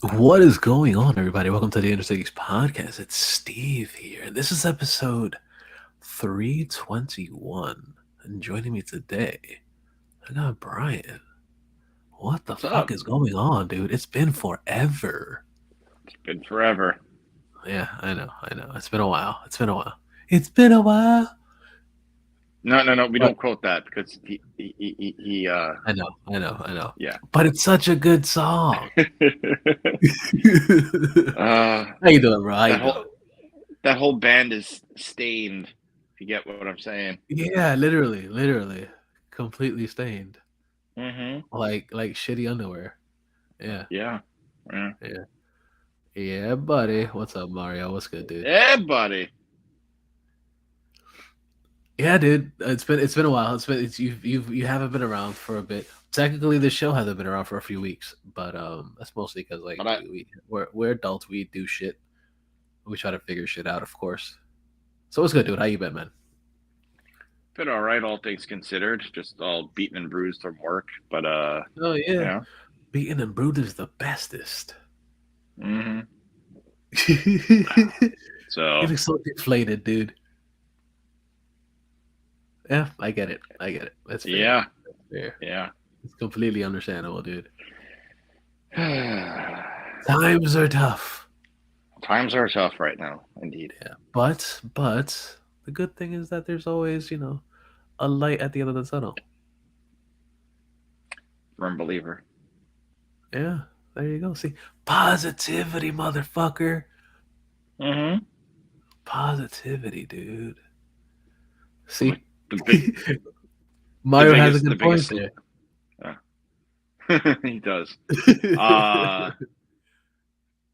What is going on, everybody? Welcome to the InnerCityGeeks podcast. It's Steve here, and this is episode 321. And joining me today, I got Brian. What the What's fuck up? is going on, dude? It's been forever. It's been forever. Yeah, I know. It's been a while. It's been a while. No. We But don't quote that because he I know. yeah. But it's such a good song. uh, How you doing, bro? How you that doing? whole that whole band is stained. If you get what I'm saying. Yeah, literally, completely stained, Mm-hmm. like shitty underwear. Yeah. Yeah. Yeah. Yeah. Yeah, buddy. What's up, Mario? What's good, dude? Yeah, buddy. Yeah, dude. It's been a while. You haven't been around for a bit. Technically, the show hasn't been around for a few weeks, but that's mostly because like But I we're adults. We do shit. We try to figure shit out, of course. So what's good, dude? How you been, man? been all right, all things considered. Just all beaten and bruised from work, but Oh you yeah, know. beaten and brewed is the bestest. Mm-hmm. So Getting so deflated, dude. Yeah, I get it. That's fair. yeah, That's fair. yeah. It's completely understandable, dude. Times are tough. Times are tough right now, indeed. Yeah, but the good thing is that there's always a light at the end of the tunnel. Firm believer. Yeah, there you go. See, positivity, motherfucker. Mm-hmm. Positivity, dude. Like See, the big, Mario has a the good point biggest. there. He does. Uh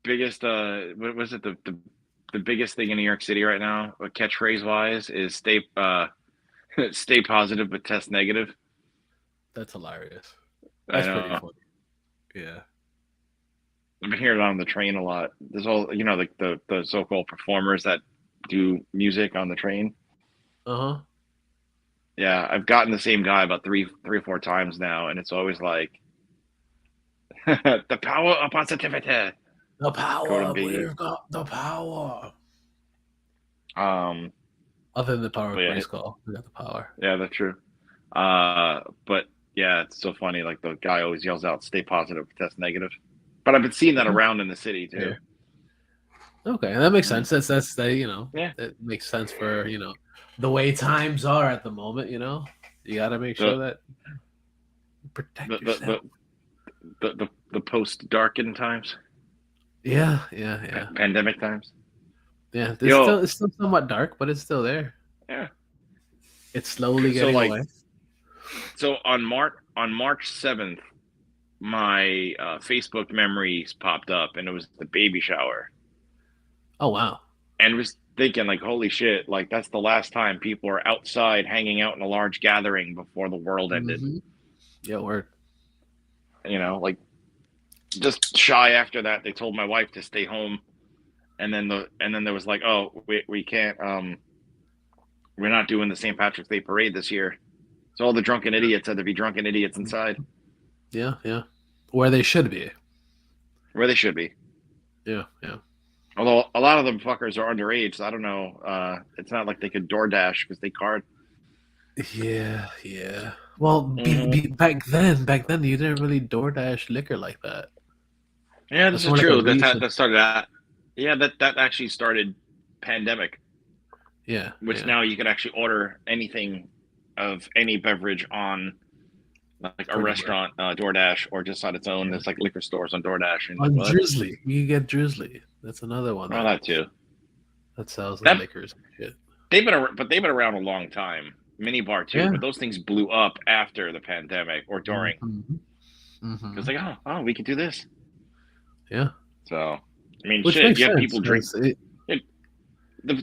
biggest what was it the biggest thing in New York City right now, catchphrase wise, is stay positive but test negative. That's hilarious. I That's pretty know. funny. Yeah. I've been hearing it on the train a lot. There's all like the so-called performers that do music on the train. Uh huh. Yeah, I've gotten the same guy about three or four times now, and it's always like the power of positivity. The Quote power. unquote. We've got the power. Um, Other than the power but of yeah, praise call, we got the power. yeah, that's true. But yeah, it's so funny. Like the guy always yells out, "Stay positive, test negative." But I've been seeing that Yeah. around in the city too. Fair. Okay, that makes Mhm. sense. That's that. Yeah. That makes sense for the way times are at the moment. You got to make The sure that you the protect the yourself. the the post darkened times, Yeah. pandemic times. Yeah. Yo, It's still somewhat dark, but it's still there. yeah. It's slowly So getting like, away. so on March 7th, my Facebook memories popped up, and it was the baby shower, Oh wow. and was thinking like, holy shit, like that's the last time people are outside hanging out in a large gathering before the world ended. Mm-hmm. Yeah. Word. Like just shy after that, they told my wife to stay home, and then there was like, oh, we can't, we're not doing the St. Patrick's Day parade this year. So all the drunken idiots had to be drunken idiots inside, Yeah. Where they should be. where they should be. Yeah. Although a lot of them fuckers are underage, so I don't know. It's not like they could DoorDash because they card. Yeah. Well, Mm-hmm. back then, you didn't really DoorDash liquor like that. Yeah, this That's is more like a true. recent. That started that. Yeah, that actually started pandemic, which Yeah. now you can actually order anything of any beverage on like a Pretty much. restaurant, DoorDash, or just on its own. Yeah. There's like liquor stores on DoorDash, and like On what? Drizzly, you get Drizzly. That's another one Oh, that that too. that sells like That liquors and shit. they've been around a long time. Minibar too, Yeah. but those things blew up after the pandemic or during, hmm because hmm like, oh, we could do this. Yeah. So I mean, Which shit, makes you have sense people drink. because it.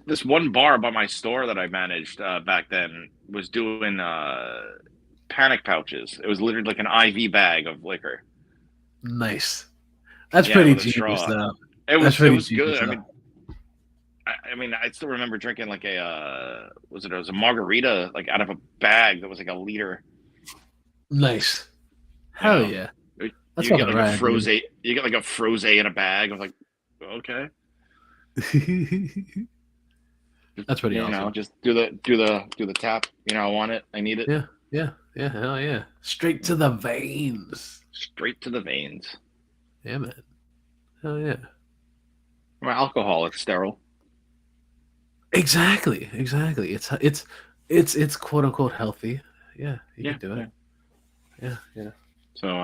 This one bar by my store that I managed back then was doing panic pouches. It was literally like an IV bag of liquor. Nice. That's Yeah, pretty with a genius, straw. though. That's It pretty was genius, good. though. I mean, I still remember drinking like a it was a margarita like out of a bag that was like a liter. Nice. You Hell know, yeah. That's You get fucking like a rad, froze. dude. You get like a froze in a bag. I was like, okay, That's pretty awesome. just do the tap. I want it. I need it. Yeah, yeah, yeah. Hell yeah. Straight to the veins. Straight to the veins. Yeah, man. Hell yeah. Well, alcohol, it's sterile. Exactly, exactly. It's quote unquote healthy. Yeah, you Yeah, could do it. yeah. Yeah, yeah. So,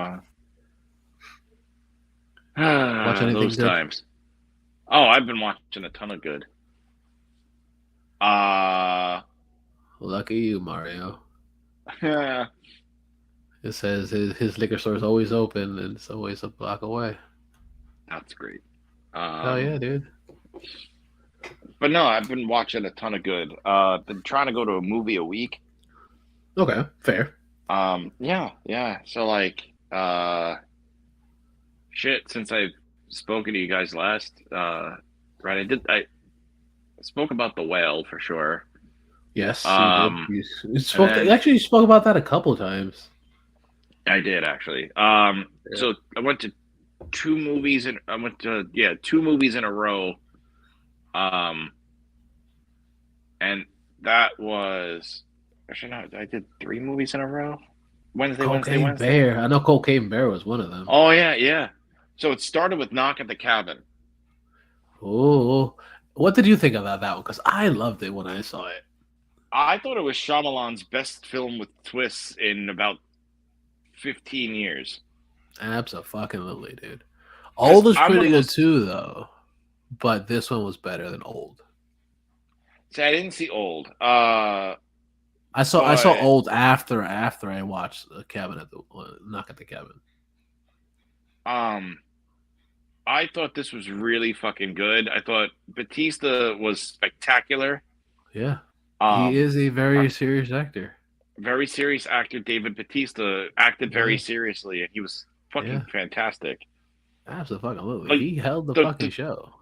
Watch anything those good? times. Oh, I've been watching a ton of good. Uh, Lucky you, Mario. that's It says his liquor store is always open and it's always a block away. great. Hell Um, yeah, dude. but no, I've been watching a ton of good. Been trying to go to a movie a week. Okay, fair. Yeah, yeah. So like, shit. Since I've spoken to you guys last, right? I spoke about the whale for sure. Yes, you did. Um, You and spoke. then Actually, you spoke about that a couple times. I did actually. Yeah. So I went to two movies and I went to yeah 2 movies in a row. Um, and that was actually no, I did 3 movies in a row. Wednesday, Wednesday, Cocaine Wednesday. Bear. I know Cocaine Bear was one of them. Oh yeah, yeah. So it started with Knock at the Cabin. Oh, what did you think about that one? Because I loved it when I saw it. I thought it was Shyamalan's best film with twists in about 15 years. Absolutely, dude. Because Old is I'm one pretty of good those. too, though. But this one was better than Old. See, I didn't see Old. I saw But Old after I watched the cabin at the Knock at the Cabin. um, I thought this was really fucking good. I thought Batista was spectacular. Yeah, he Um, is a uh, very serious actor. very serious actor David Batista acted very Yeah, seriously, and he was yeah, fucking fantastic. absolutely. Like He held the the fucking the, show.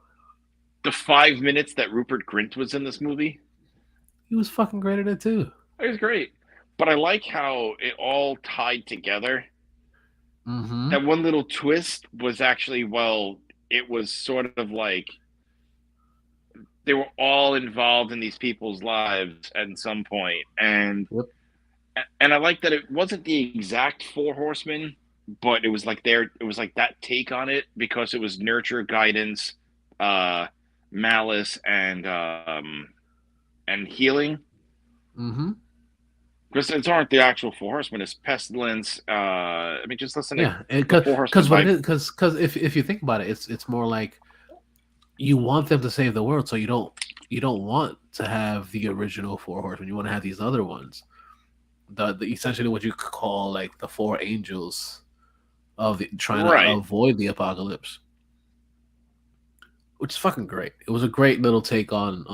the 5 minutes that Rupert Grint was in this movie, He was fucking great at it too. it was great. But I like how it all tied together. Mm-hmm. That one little twist was actually it was sort of like they were all involved in these people's lives at some point, Yep. and I like that it wasn't the exact Four Horsemen, but it was like that take on it because it was nurture, guidance, uh, malice, and healing. Mm-hmm. Because it's aren't the actual Four Horsemen; it's pestilence. I mean, just listen to Yeah, the Four Horsemen because what it by is, because if you think about it, it's more like you want them to save the world, so you don't want to have the original Four Horsemen. You want to have these other ones, the essentially what you could call like the four angels of the trying to right, avoid the apocalypse, which is fucking great. It was a great little take on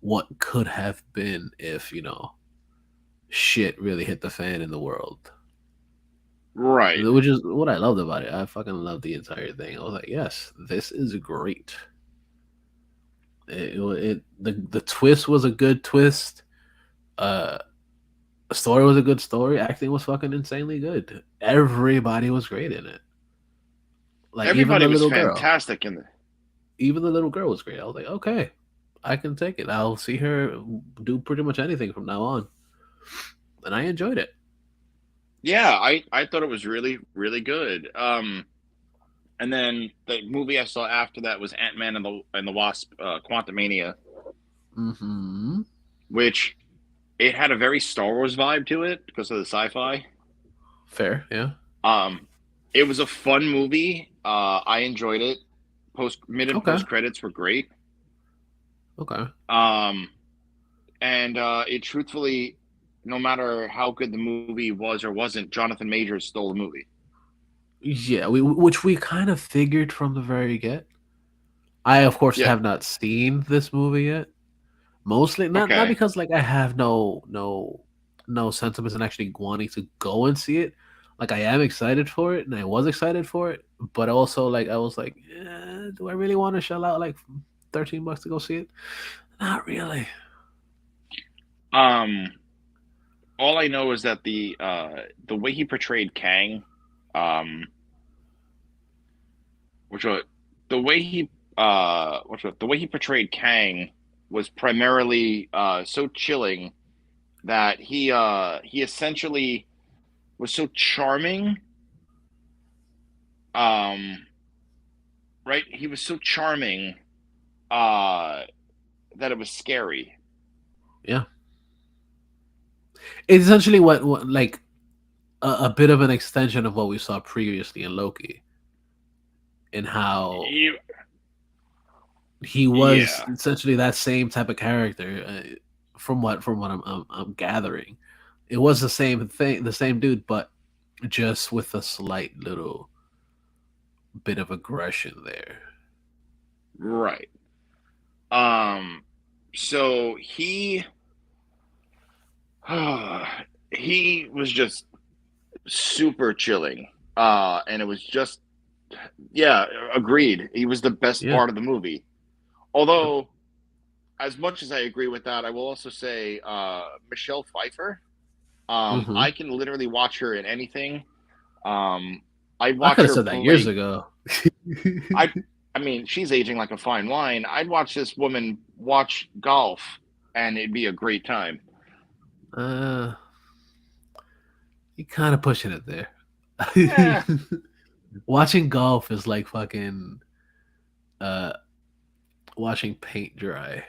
what could have been if shit really hit the fan in the world. right. Which is what I loved about it. I fucking loved the entire thing. I was like, yes, this is great. The twist was a good twist. Uh, the story was a good story. Acting was fucking insanely good. Everybody was great in it. Like even Everybody the was little girl. fantastic in the. Even the little girl was great. I was like, okay, I can take it. I'll see her do pretty much anything from now on, and I enjoyed it. Yeah, I thought it was really really good. And then the movie I saw after that was Ant Man and the Wasp, Quantumania, Hmm. which it had a very Star Wars vibe to it because of the sci-fi. Fair, yeah. Um, it was a fun movie. I enjoyed it. Mid and Okay, post credits were great. okay. Um, and it truthfully, no matter how good the movie was or wasn't, Jonathan Majors stole the movie. Yeah, which we kind of figured from the very get. I of course Yeah. have not seen this movie yet. Mostly not Okay. because like I have no sentiments in actually wanting to go and see it. Like I am excited for it and I was excited for it, but also like I was like, do I really want to shell out like $13 to go see it? Not really. Um, all I know is that the way he portrayed Kang, um, which was the way he the way he portrayed Kang was primarily so chilling that he essentially was so charming. Um, right, he was so charming uh, that it was scary. Yeah, it's essentially what like a bit of an extension of what we saw previously in Loki, and how You, he was yeah, essentially that same type of character. From what I'm gathering, it was the same thing, the same dude, but just with a slight little bit of aggression there. right. Um, so he was just super chilling. And it was just, yeah, agreed. He was the best Yeah. part of the movie. Yep. Although, as much as I agree with that, I will also say Michelle Pfeiffer. Hmm. I can literally watch her in anything. Um, I'd I could watch have her said that years play. ago. I, I mean, she's aging like a fine wine. I'd watch this woman watch golf, and it'd be a great time. uh, you kind of pushing it there. Yeah. Watching golf is like fucking uh watching paint dry.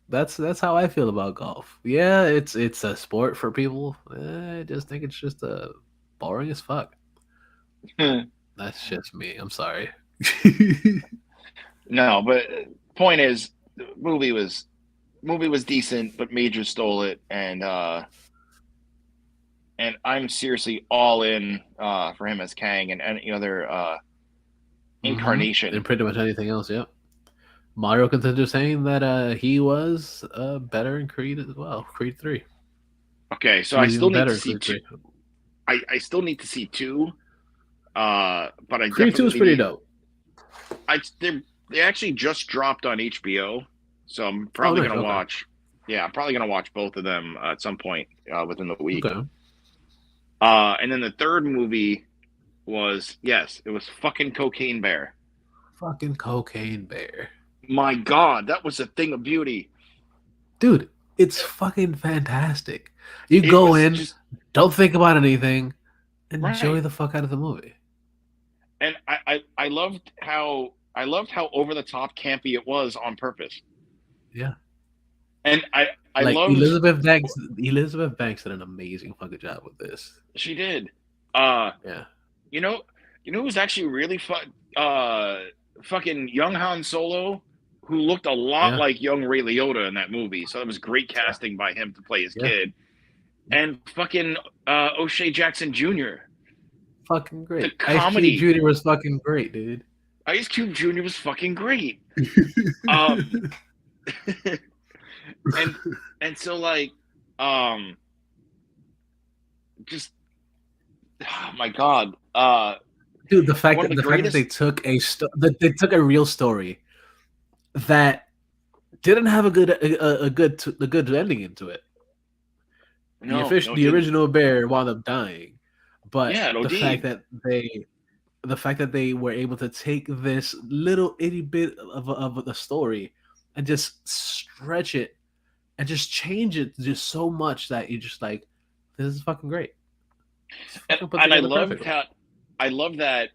That's how I feel about golf. Yeah, it's a sport for people. I just think it's just boring as fuck. But that's just me. I'm sorry. No, but point is, the movie was decent, but Major stole it, and I'm seriously all in for him as Kang and any other Hmm. incarnation. And pretty much anything else. Yep. Mario Contender saying that he was better in Creed as well. Creed 3. Okay, so He I was still even need better to in see Creed two. 3. I still need to see two, but I Creed 2 is definitely pretty need. dope. They actually just dropped on HBO, so I'm Oh, probably nice. gonna Okay. watch. Yeah, I'm probably gonna watch both of them at some point within the week. Okay. And then the third movie was, yes, it was fucking Cocaine Bear. Fucking Cocaine Bear. My God, that was a thing of beauty. Dude, it's fucking fantastic. You It go was in, just don't think about anything, enjoy right, the fuck out of the movie. and I loved how over the top campy it was on purpose, Yeah. and I Like loved Elizabeth Banks did an amazing fucking job with this. she did. Uh, Yeah. you know, who was actually really fun? Fucking young Han Solo, who looked a lot Yeah. like young Ray Liotta in that movie. So that was great Yeah. casting by him to play his Yeah. kid. And fucking O'Shea Jackson Jr. Fucking The great. Ice Cube comedy. Jr. was fucking great, dude. Ice Cube Jr. was fucking great. Um, and so like, um, just oh my god, Dude, one of the the fact that greatest. that they took a real story that didn't have a good ending into it. No, no, it The didn't. original bear wound up dying, but Yeah, no, D. the fact that they were able to take this little itty bit of the story and just stretch it and just change it just so much that you're just like, this is fucking great. It's fucking put And I together loved perfectly. how I love that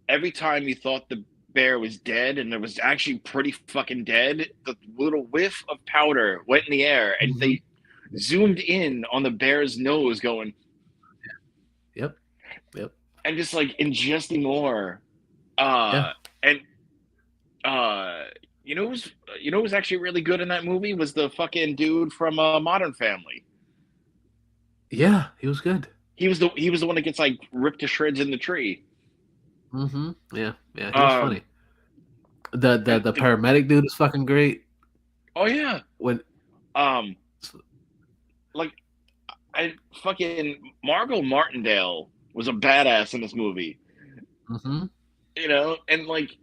every time you thought the bear was dead and it was actually pretty fucking dead, the little whiff of powder went in the air and Hmm. they zoomed in on the bear's nose going Yep. Yep. and just like ingesting more. Yeah. And uh you know who's actually really good in that movie was the fucking dude from Modern Family. Yeah. He was good. He was the one that gets like ripped to shreds in the tree. Hmm. Yeah. Yeah. He was Um funny. and The the paramedic dude is fucking great. oh yeah. When Um like I fucking Margot Martindale was a badass in this movie, hmm you know, and like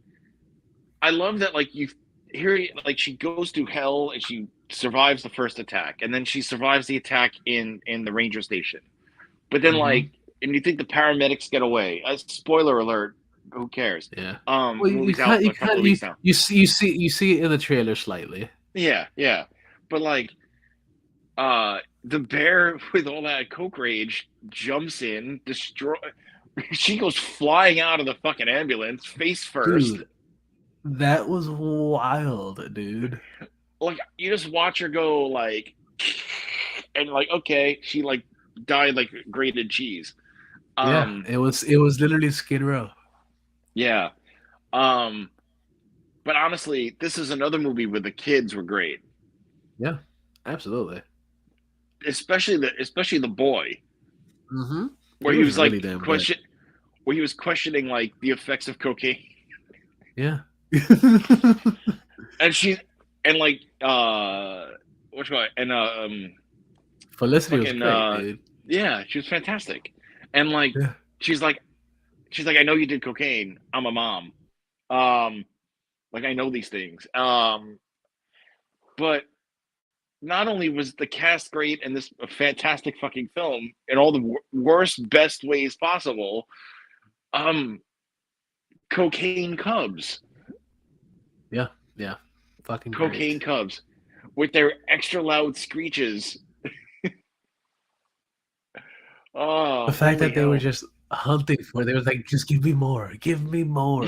I love that like you hear like she goes through hell and she survives the first attack, and then she survives the attack in the ranger station. But then hmm like and you think the paramedics get away. Spoiler alert. Who cares? Yeah. The Well, movie's out a couple of weeks now. you see it in the trailer slightly. Yeah, yeah. But like, the bear with all that coke rage jumps in, destroy. She goes flying out of the fucking ambulance, face first. Dude, that was wild, dude. Like you just watch her go like, and like okay, she like died like grated cheese. Yeah, it was literally Skid Row. Yeah. But honestly, this is another movie where the kids were great. Yeah, absolutely. Especially the boy, Mm-hmm. where He he was was really like damn good. where he was questioning like the effects of cocaine. Yeah. And she and like what's called and Felicity was fucking great, dude. yeah, she was fantastic. And like Yeah. she's like I know you did cocaine. I'm a mom. Um like I know these things. But not only was the cast great and this a fantastic fucking film in all the worst best ways possible, um cocaine cubs. Yeah. Yeah. Fucking Cocaine great. cubs with their extra loud screeches. The Oh, fact holy that they were hell. just hunting for it, they was like, just give me more. Give me Yeah. more.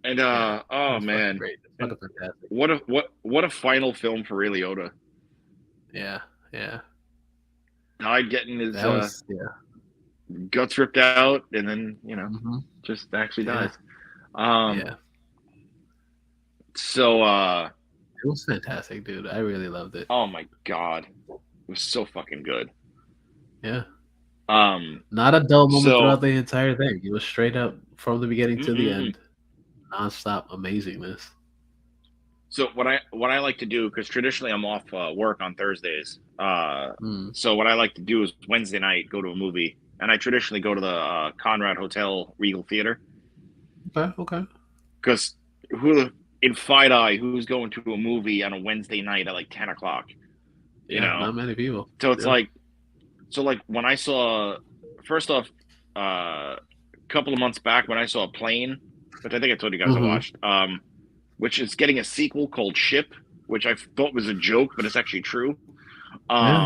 And Yeah. It oh was fucking man. great. It's And fucking fantastic. what a final film for Ray Liotta. Yeah. Yeah. Died getting his That was guts ripped out and then, mm-hmm. just actually Yeah. dies. Um Yeah. so It was fantastic, dude. I really loved it. oh my god. It was so fucking good. Yeah. Um Not a dull moment so throughout the entire thing. It was straight up from the beginning to the mm-mm. end. Non-stop amazingness. So what I like to do, because traditionally I'm off work on Thursdays. Mm. So what I like to do is Wednesday night go to a movie, and I traditionally go to the Conrad Hotel Regal Theater, Okay, okay. because who in Fight Eye who's going to a movie on a Wednesday night at like 10 o'clock, you Yeah, know? not many people. So it's Yeah. like when I saw first off a couple of months back when I saw a plane, which I think I told you guys I Mm-hmm. watched, which is getting a sequel called Ship, which I thought was a joke, but it's actually true. Yeah.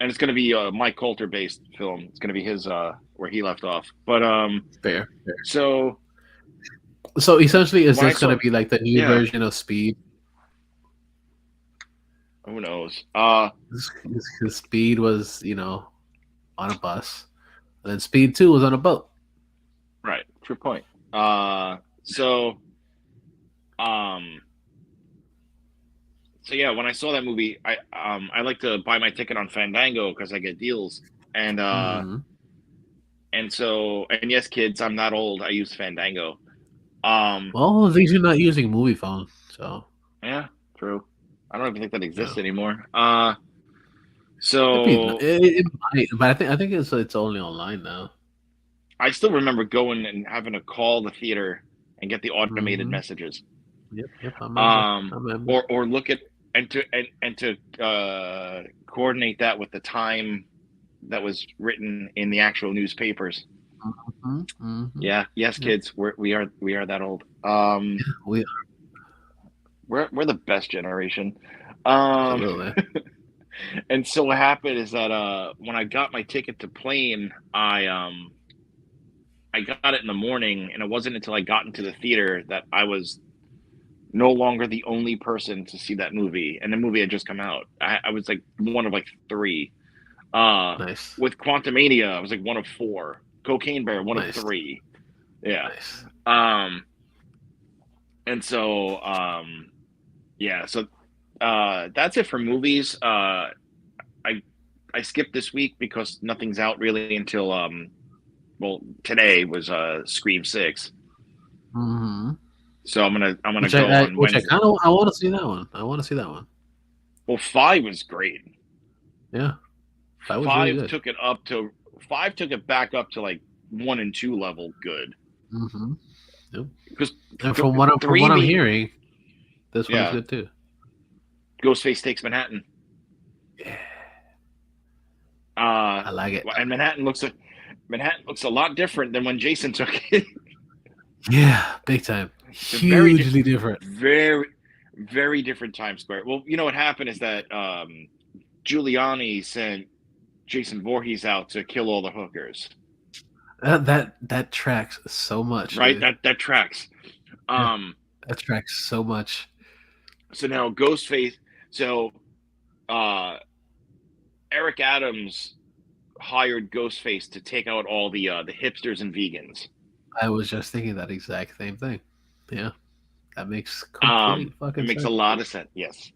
And it's going to be a Mike Coulter based film. It's going to be his where he left off. But Fair, fair. so So essentially, is when I this gonna saw, be like the new yeah, version of Speed? who knows? Because Speed was, on a bus, and then Speed 2 was on a boat. Right, true point. So um, so yeah, when I saw that movie, I like to buy my ticket on Fandango because I get deals, and Mm-hmm. and yes, kids, I'm not old. I use Fandango. Well, at least you're not using movie phone, so Yeah, true. I don't even think that yeah. exists anymore. It, So it might, but I think it's only online now. I still remember going and having to call the theater and get the automated Mm-hmm. messages. Yep, yep. I remember. I remember. Or look at and to coordinate that with the time that was written in the actual newspapers. Mm-hmm. Mm-hmm. Yeah, yes, Yep. kids, we are that old. We We're the best generation. absolutely. And so what happened is that when I got my ticket to plane, I got it in the morning, and it wasn't until I got into the theater that I was no longer the only person to see that movie, and the movie had just come out. I was like one of like three. Uh, Nice, with Quantumania, I was like one of four. Cocaine Bear, one of nice, three. Yeah. nice. Um, and so yeah, so that's it for movies. I I skipped this week because nothing's out really until well, today was Scream 6. Mm-hmm. So I'm gonna Which go on which I Wednesday. kind of I want to see that one. I want to see that one. Well, 5 was great. Yeah, that was really Five good. took it up to 5 took it back up to like 1 and 2 level good. Mm-hmm. Yep. Because And th- from 3 what I'm being hearing, this one is yeah, good too. Ghostface Takes Manhattan. Yeah. Uh, I like it. and Manhattan looks a lot different than when Jason took it. Yeah, big time. It's a very Hugely different. very very different Times Square. Well, you know what happened is that Giuliani sent Jason Voorhees out to kill all the hookers. That tracks so much, Right? dude. That tracks. Yeah, Um, that tracks so much. so now Ghostface. So uh, Eric Adams hired Ghostface to take out all the hipsters and vegans. I was just thinking that exact same thing. Yeah, that makes complete It fucking makes a sense. lot of sense. Yes.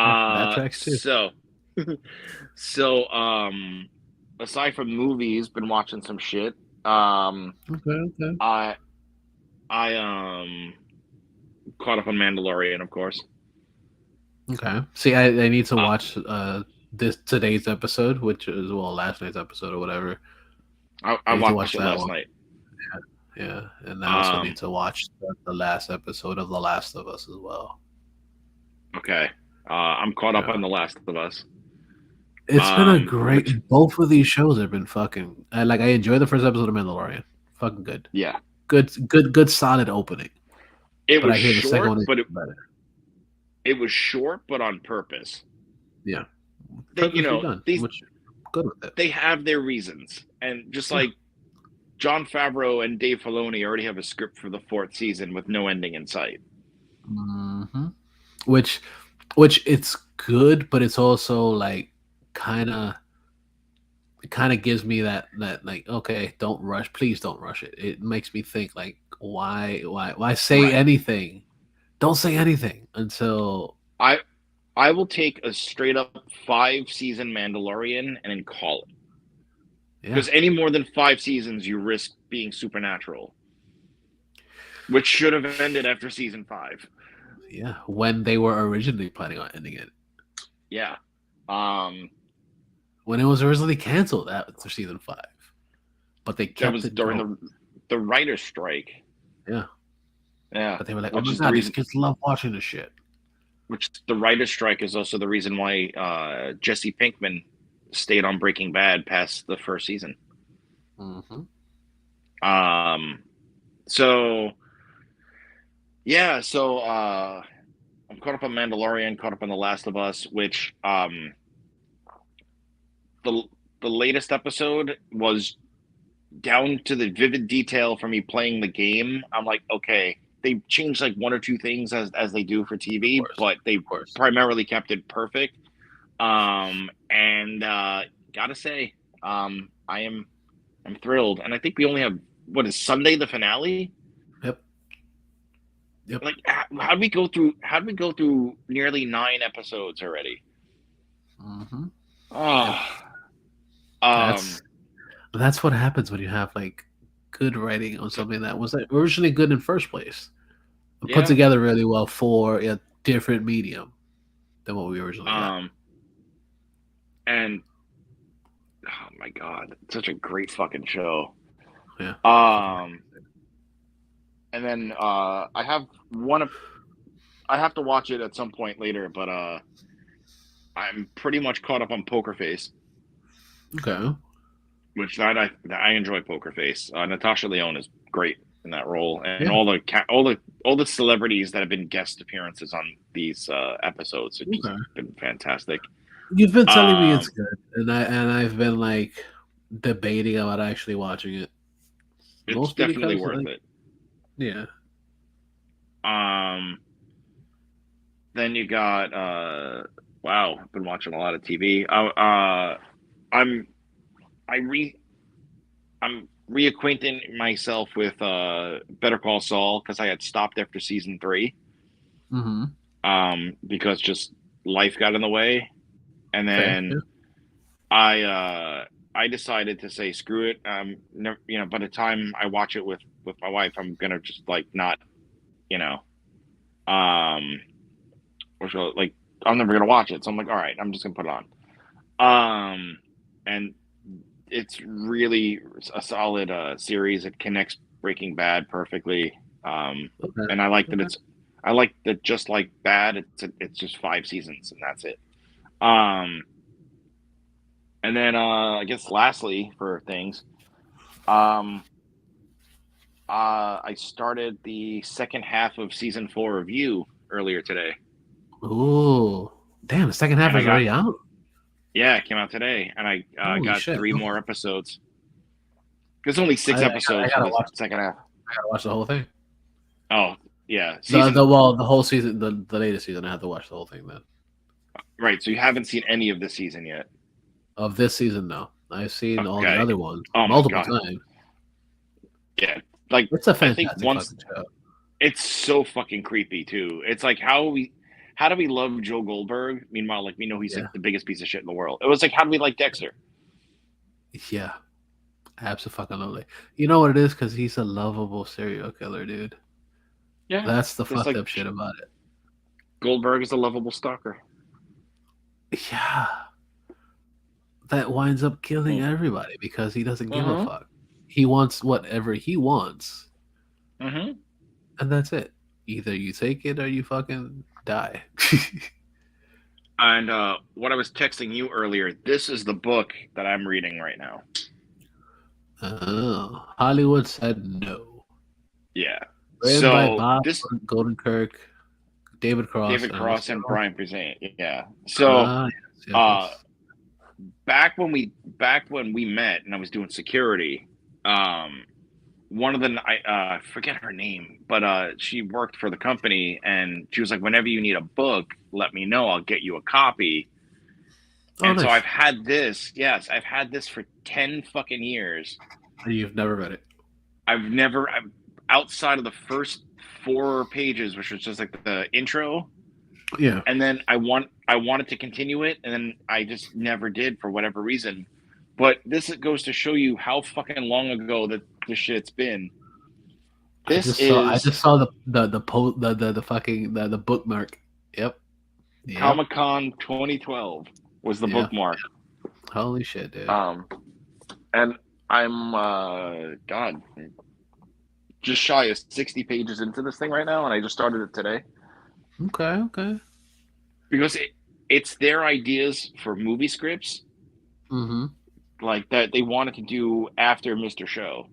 Yeah, that tracks too. So so aside from movies, been watching some shit. Um, Okay, okay, I I caught up on Mandalorian, of course. okay. See, I need to watch this today's episode, which is well last night's episode or whatever. I I need to watched watch it that last one. night. Yeah, and I also need Um, to watch the last episode of The Last of Us as well. okay. I'm caught up Yeah, on The Last of Us. it's been a Which great. Both of these shows have been fucking. I enjoyed the first episode of Mandalorian. Fucking good, yeah, good, solid opening. it But was I hear the second short, one is but better. it was short, but on purpose. Yeah, They, you purposely know, done, these which good with it. they have their reasons, and just Yeah. like John Favreau and Dave Filoni already have a script for the fourth season with no ending in sight. hmm Which, which it's good, but it's also like kind of kind of gives me that like okay, don't rush, please don't rush it. It makes me think like why say Right. anything? Don't say anything until I I will take a straight up 5 season Mandalorian and then call it. yeah Because any more than 5 seasons, you risk being supernatural, which should have ended after season 5. yeah when they were originally planning on ending it, Yeah. Um, when it was originally canceled after season 5, but they that kept was it during going. the writer's strike. Yeah, Yeah. but they were like, oh Which my is the god, these reason kids love watching this shit. which the writer's strike is also the reason why Jesse Pinkman stayed on Breaking Bad past the first season. hmm Um, so yeah, so I'm caught up on Mandalorian, caught up on The Last of Us, which the the latest episode was down to the vivid detail for me playing the game. I'm like, okay, they changed like one or two things as they do for Of TV, course, but they of course. primarily kept it perfect. And gotta say, I'm thrilled, and I think we only have what is Sunday the finale. Yep, yep. Like, how'd we go through nearly 9 episodes already? hmm Yep. Oh, That's um, that's what happens when you have like good writing on something that was like, originally good in first place, put yeah. together really well for a different medium than what we originally got. Um, and oh my god, it's such a great fucking show. Yeah, fucking. Um, and then I have to watch it at some point later, but I'm pretty much caught up on Poker Face, Okay. which I enjoy Poker Face. Natasha Lyonne is great in that role, and Yeah. all the celebrities that have been guest appearances on these episodes have just Okay. been fantastic. You've been telling me it's Um, good, and I've been like debating about actually watching it, it's mostly definitely because worth like it. yeah, Um, then you got wow, I've been watching a lot of TV. I'm I re I'm reacquainting myself with Better Call Saul because I had stopped after season 3, mm-hmm. because just life got in the way, and Fair, then yeah, I uh, I decided to say screw it. Never, by the time I watch it with my wife, I'm gonna just like not, you know, um, like I'm never gonna watch it. So I'm like, all right, I'm just gonna put it on. And it's really a solid series. It connects Breaking Bad perfectly. okay, And okay, I like that just like Bad, it's just 5 seasons and that's it. Um, And then I guess lastly for things, um, I started the second half of season 4 of You earlier today, Ooh, damn! The second half and I is got already out. yeah, it came out today, and I Holy got shit! 3 more episodes. There's only I, six I, episodes I for gotta the watch. second half. I gotta watch the whole thing. Oh yeah, The season well, the whole season, the latest season. I have to watch the whole thing then. right. So you haven't seen any of the season yet. Of this season, no. I've seen all the Okay. other ones Oh my multiple god. times. Yeah. Like It's a I think fantastic once fucking show. it's so fucking creepy too. It's like how do we love Joe Goldberg? Meanwhile, like we know he's like Yeah, the biggest piece of shit in the world. It was like how do we like Dexter? yeah, absolutely. You know what it is? Because he's a lovable serial killer, dude. Yeah. That's the Just fucked like up shit about it. Goldberg is a lovable stalker. Yeah, that winds up killing Mm. everybody because he doesn't give a Uh-huh. fuck. He wants whatever he wants, Mm-hmm. and that's it. Either you take it or you fucking die. And what I was texting you earlier, this is the book that I'm reading right now. Oh, Hollywood said no. Yeah. Written by So Bob this Goldenkirk, David Cross, David and what's Cross the and other one? Brian Posehn. Yeah. So Ah, yes, yes, uh yes. back when we met and I was doing security, um one of the I forget her name, but she worked for the company and she was like, whenever you need a book, let me know. I'll get you a copy. Oh, And so nice. I've had this for 10 fucking years. You've never read it. Outside of the first 4 pages, which was just like the intro, Yeah. and then I wanted to continue it, and then I just never did for whatever reason. But this goes to show you how fucking long ago that this shit's been. This I is just saw the fucking the bookmark. Yep. Yep. Comic Con 2012 was the Yeah. bookmark. Holy shit, dude. Um, and I'm God, just shy of 60 pages into this thing right now, and I just started it today Okay, okay. because it's their ideas for movie scripts Mm-hmm. like that they wanted to do after Mr. Show,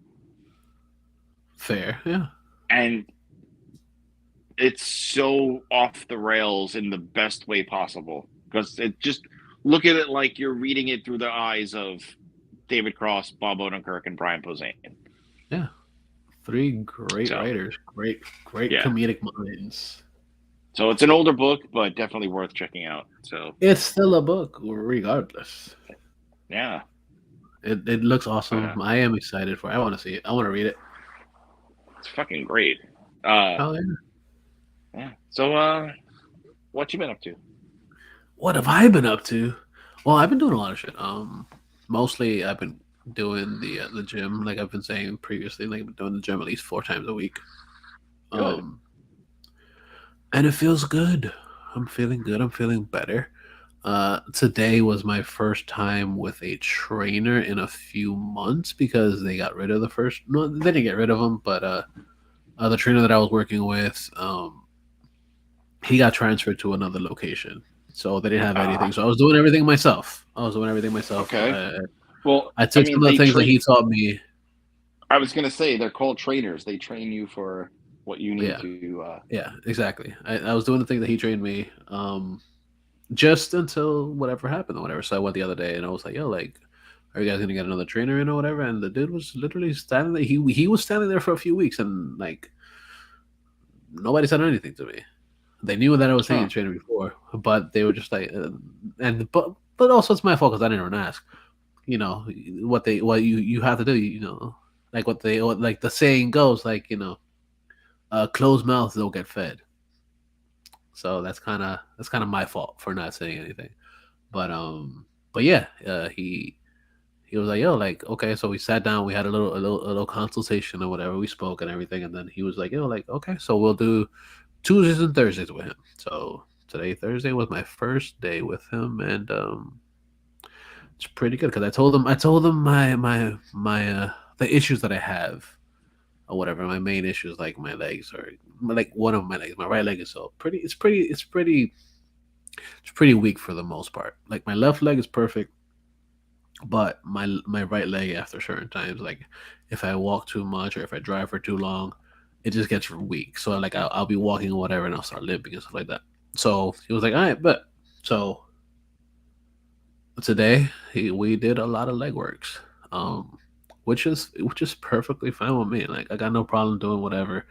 Fair. Yeah. and it's so off the rails in the best way possible because it just look at it like you're reading it through the eyes of David Cross, Bob Odenkirk, and Brian Posehn. Yeah. Three great So writers. Great yeah, comedic minds. so it's an older book, but definitely worth checking out. So It's still a book, regardless. yeah, It looks but awesome. I am excited for it. I want to see it. I want to read it. it's fucking great. Uh, Oh yeah. yeah. So what you been up to? What have I been up to? Well, I've been doing a lot of shit. Mostly I've been doing the gym, like I've been saying previously. Like I've been doing the gym at least 4 times a week. Good. Um, and it feels good. I'm feeling good. I'm feeling better. Today was my first time with a trainer in a few months because they got rid of the first. No, they didn't get rid of him, but the trainer that I was working with, he got transferred to another location, so they didn't have anything. Ah, So I was doing everything myself. I was doing everything myself. okay. Well, I I took some mean, of the they things that train. he taught me. I was gonna say they're called trainers. They train you for what you need Yeah, to. yeah, exactly. I was doing the thing that he trained me. Just until whatever happened or whatever. So I went the other day and I was like, "Yo, like, are you guys gonna get another trainer in or whatever?" And the dude was literally standing there. He was standing there for a few weeks and like nobody said anything to me. They knew that I was taking Huh. the trainer before, but they were just like, and but also it's my fault because I didn't even ask. You know what you have to do. You know, like like the saying goes, like closed mouths don't get fed. So that's kind of my fault for not saying anything. But yeah, he was like, "Yo, like, okay." So we sat down, we had a little consultation or whatever. We spoke and everything, and then he was like, "Yo, like, okay, so we'll do Tuesdays and Thursdays with him." So today, Thursday, was my first day with him, and it's pretty good because I told him my the issues that I have or whatever. My main issues, like my legs, or like one of my legs, my right leg is so pretty. It's pretty weak for the most part. Like my left leg is perfect. but my right leg after certain times, like if I walk too much or if I drive for too long, it just gets weak. So like I'll be walking or whatever, and I'll start limping and stuff like that. So he was like, all right, but so today we did a lot of leg works, um, which is perfectly fine with me. Like I got no problem doing whatever,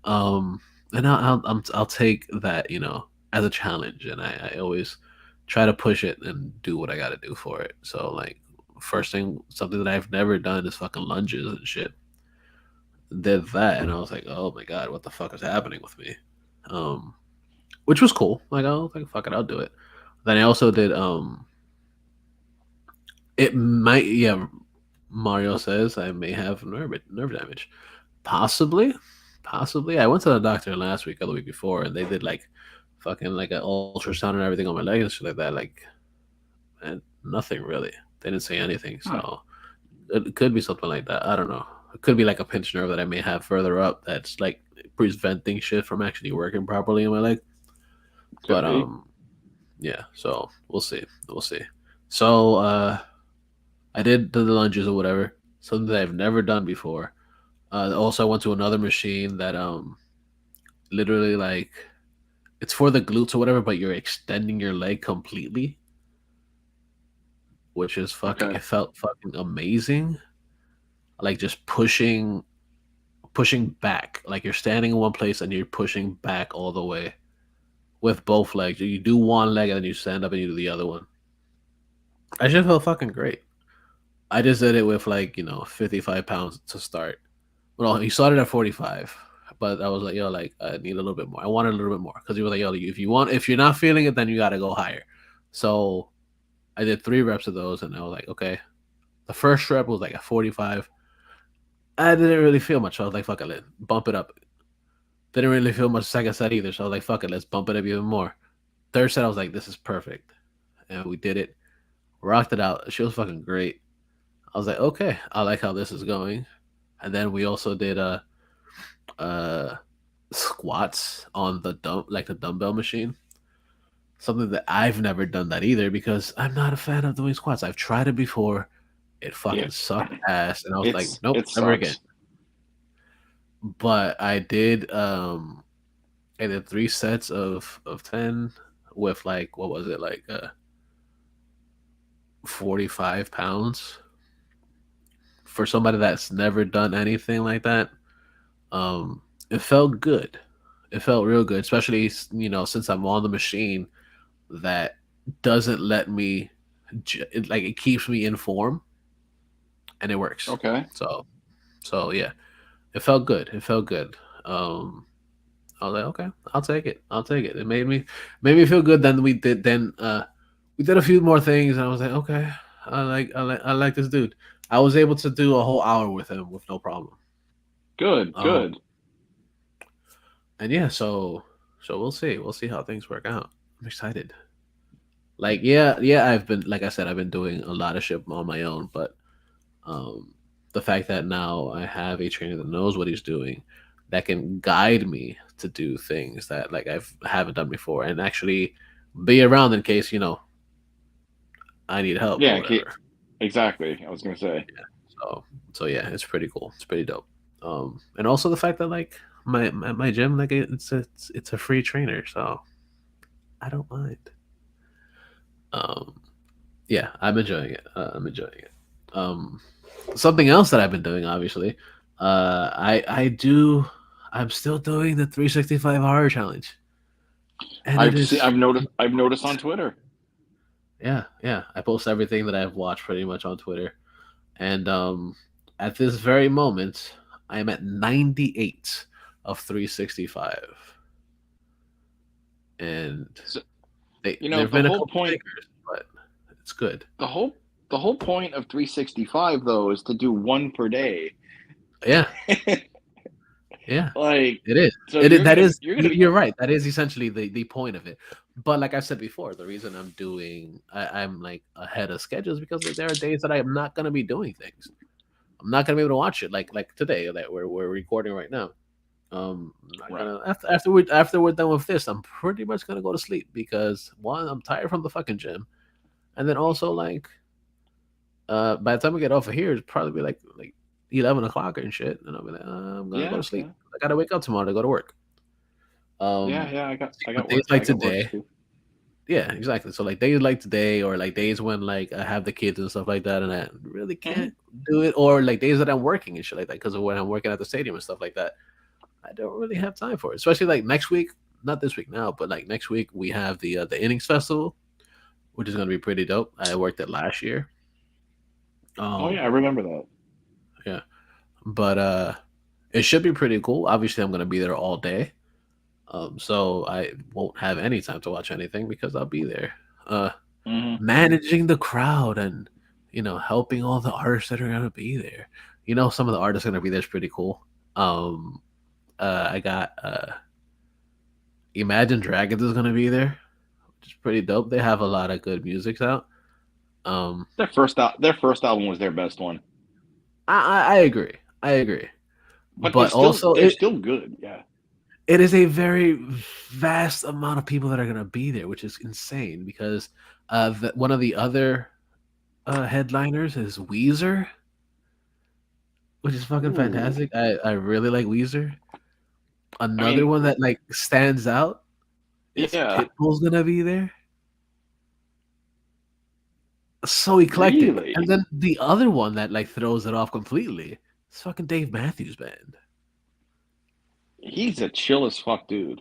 um, and I'll take that, as a challenge, and I always try to push it and do what I got to do for it. So like first thing, something that I've never done is fucking lunges and shit. Did that, and I was like, oh my god, what the fuck is happening with me? Um, which was cool. Like I was like, fuck it, I'll do it. Then I also did it might, yeah. Mario says I may have nerve damage. Possibly, possibly. I went to the doctor last week or the week before, and they did like fucking like an ultrasound and everything on my leg and shit like that. Like, and nothing really. They didn't say anything, Huh. so it could be something like that. I don't know. It could be like a pinched nerve that I may have further up that's like preventing shit from actually working properly in my leg. But Could be. yeah. So we'll see. We'll see. So I did the lunges or whatever, something that I've never done before. Also, I went to another machine that literally like it's for the glutes or whatever, but you're extending your leg completely, which is fucking. Okay. It felt fucking amazing. Like just pushing back, like you're standing in one place and you're pushing back all the way with both legs. You do one leg and then you stand up and you do the other one. I just felt fucking great. I just did it with like 55 pounds to start. Well, he started at 45, but I was like, yo, like I need a little bit more. I wanted a little bit more because he was like, yo, if you're not feeling it, then you got to go higher. So I did 3 reps of those, and I was like, okay. The first rep was like at 45. I didn't really feel much. So I was like, fuck it, let bump it up. Didn't really feel much second set either. So I was like, fuck it, let's bump it up even more. Third set, I was like, this is perfect, and we did it. Rocked it out. She was fucking great. I was like, okay, I like how this is going. And then we also did uh squats on the dumbbell machine. Something that I've never done that either because I'm not a fan of doing squats. I've tried it before. It Yeah. fucking sucked ass, and I was like, nope, It never again. sucks. But I did 3 sets of 10 with like what was it like 45 pounds for somebody that's never done anything like that. Um, it felt good. It felt real good, especially since I'm on the machine that doesn't let me like it keeps me in form and it works. Okay. So yeah, it felt good. It felt good. Um, I was like, okay, I'll take it. I'll take it. It made me feel good. Then we did a few more things, and I was like, okay, I like this dude. I was able to do a whole hour with him with no problem. Good. Um, Good. and yeah, so we'll see how things work out. I'm excited. Like yeah, I've been like I said, I've been doing a lot of shit on my own, but um, the fact that now I have a trainer that knows what he's doing, that can guide me to do things that like haven't done before, and actually be around in case I need help or Yeah. whatever. Exactly. I was gonna say. So yeah, it's pretty cool. It's pretty dope. And also the fact that like my gym, like it's a free trainer, so I don't mind. Um, yeah, I'm enjoying it. I'm enjoying it. Um, Something else that I've been doing, obviously, I do. I'm still doing the 365 horror challenge, and it is I've noticed on Twitter. yeah. I post everything that I've watched pretty much on Twitter, and at this very moment, I am at 98 of 365, and So, there've the been a whole couple point takers, but it's good. the whole the whole point of 365 though is to do one per day. Yeah, yeah. Like, It is. so That is. you're gonna be You're right. That is essentially the point of it. But like I said before, the reason I'm like ahead of schedules because there are days that I'm not gonna be doing things. I'm not gonna be able to watch it like today that we're recording right now. I'm not right. gonna after we're done with this, I'm pretty much gonna go to sleep because one, I'm tired from the fucking gym, and then also like By the time we get off of here, it's probably be like 11 o'clock and shit, and I'll be like, I'm gonna go Yeah, to sleep. yeah, I gotta wake up tomorrow to go to work. yeah, Um, yeah. but days like I got work today, too. yeah, exactly. So like days like today, or like days when like I have the kids and stuff like that, and I really Hmm. can't do it, or like days that I'm working and shit like that, because of when I'm working at the stadium and stuff like that, I don't really have time for it. Especially like next week, not this week now, but like next week we have the innings festival, which is gonna be pretty dope. I worked it last year. Oh yeah, I Um, remember that. yeah, but it should be pretty cool. Obviously, I'm gonna be there all day. So I won't have any time to watch anything because I'll be there. Uh, Hmm. Managing the crowd and helping all the artists that are gonna be there. Some of the artists gonna be there is pretty cool. Um, I got Imagine Dragons is gonna be there, which is pretty dope. They have a lot of good music out. Um, Their first album was their best one, I agree. I agree. but But also they're still good. Yeah. it is a very vast amount of people that are gonna be there, which is insane because one of the other headliners is Weezer, which is fucking Ooh. fantastic. I really like Weezer. I Another mean, one that like stands out is yeah. Pitbull's gonna be there. So eclectic. Really, And then the other one that like throws it off completely is fucking Dave Matthews Band. he's a chill as fuck dude.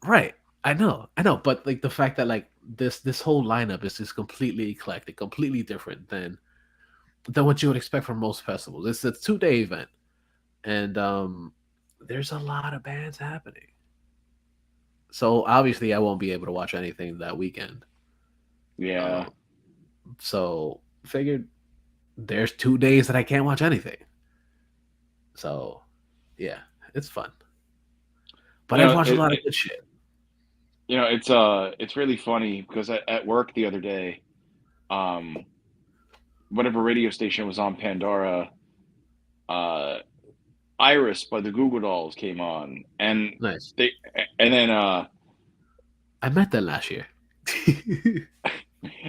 Right. I know, but like the fact that like this whole lineup is just completely eclectic, completely different than what you would expect from most festivals. It's a 2-day event, and there's a lot of bands happening. So obviously, I won't be able to watch anything that weekend. Yeah. Um, so figured there's 2 days that I can't watch anything. So yeah, it's fun. But You I've know, watched a lot of good shit. it's really funny because at work the other day, um, whatever radio station was on Pandora, uh, Iris by the Google Dolls came on, Nice. they and then I met them last year.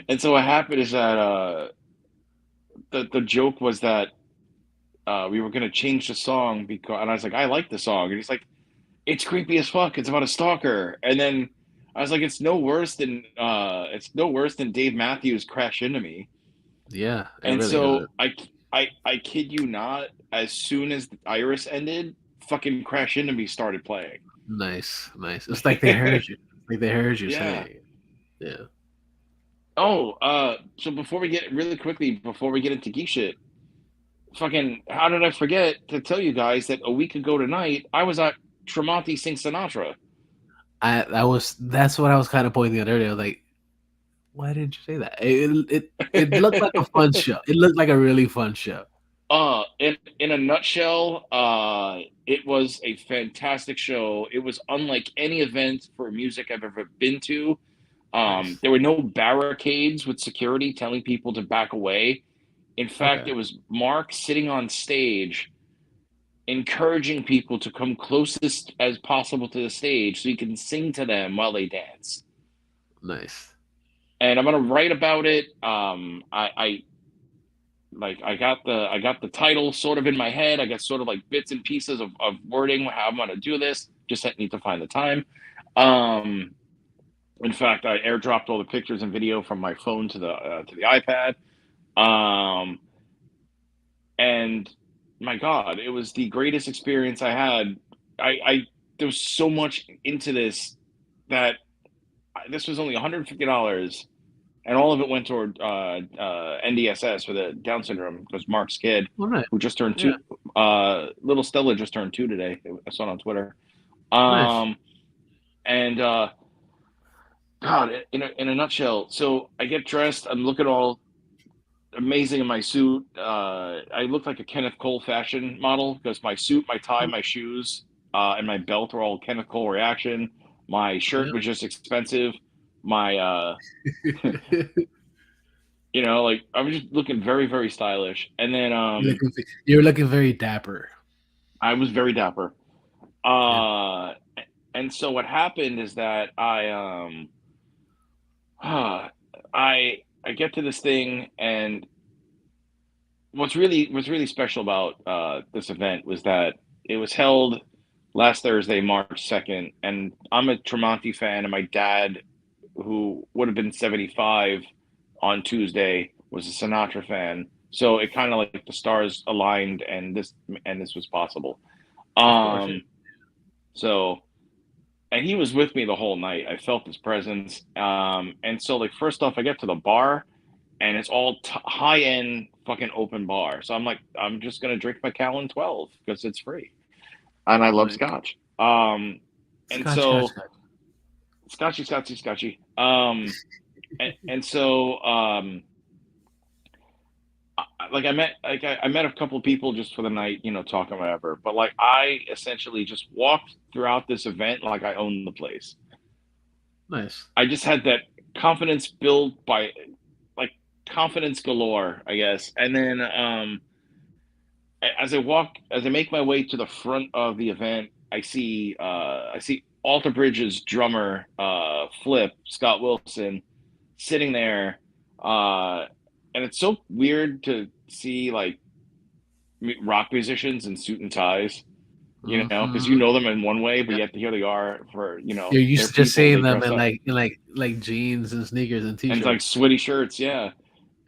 and so what happened is that the joke was that we were gonna change the song because, and I was like, I like the song, and he's like, it's creepy as fuck. It's about a stalker, and then I was like, it's no worse than Dave Matthews Crash Into Me. Yeah, it And really so isn't. I kid you not, as soon as Iris ended, fucking Crash Into Me started playing. Nice, nice. It's like they heard you. Like they heard you Yeah. saying it. Yeah. Oh, so before we get really quickly, before we get into geek shit, fucking, how did I forget to tell you guys that a week ago tonight I was at Tremonti Sing Sinatra? That's what I was kind of pointing at earlier. I was like, why didn't you say that? It looked like a fun show. It looked like a really fun show. In a nutshell, it was a fantastic show. It was unlike any event for music I've ever been to. Nice. There were no barricades with security telling people to back away. In fact, Okay. it was Mark sitting on stage, encouraging people to come closest as possible to the stage so he can sing to them while they dance. Nice. And I'm gonna write about it. I got the title sort of in my head. I got sort of like bits and pieces of wording how I'm gonna do this. Just need to find the time. Um, in fact, I airdropped all the pictures and video from my phone to the iPad. Um, and my God, it was the greatest experience I had. I there was so much into this that this was only $150, and all of it went toward NDSS for the Down syndrome because Mark's kid, Well, nice. who just turned Yeah. two, little Stella just turned 2 today. I saw it on Twitter. Nice. Um, and God, in a nutshell, so I get dressed. I'm looking all amazing in my suit. I look like a Kenneth Cole fashion model because my suit, my tie, my shoes, and my belt are all Kenneth Cole reaction. My shirt Yeah. was just expensive. My like I was just looking very, very stylish. And then You're looking very dapper. I was very dapper. Yeah. Uh, and so what happened is that I I get to this thing and what's really special about this event was that it was held last Thursday, March 2nd, and I'm a Tremonti fan, and my dad, who would have been 75 on Tuesday, was a Sinatra fan. So it kind of like the stars aligned, and this was possible. Of course, yeah. Um, so and he was with me the whole night. I felt his presence. And so like first off, I get to the bar, and it's all high end fucking open bar. So I'm like, I'm just gonna drink my Callan 12 because it's free, and I love Nice. scotch. And Scotch, scotch, so scotch. scotchy, scotchy, scotchy. And so like I met a couple of people just for the night, talking whatever. But like I essentially just walked throughout this event like I owned the place. Nice. I just had that confidence built by like confidence galore, I guess. And then as I make my way to the front of the event, I see Alter Bridge's drummer, Flip Scott Wilson, sitting there, uh, and it's so weird to see like rock musicians in suit and ties, because you Hmm. know them in one way, but yet here they are for You're their used to just people. seeing They them dress in up like jeans and sneakers and and like t-shirts. sweaty shirts, yeah.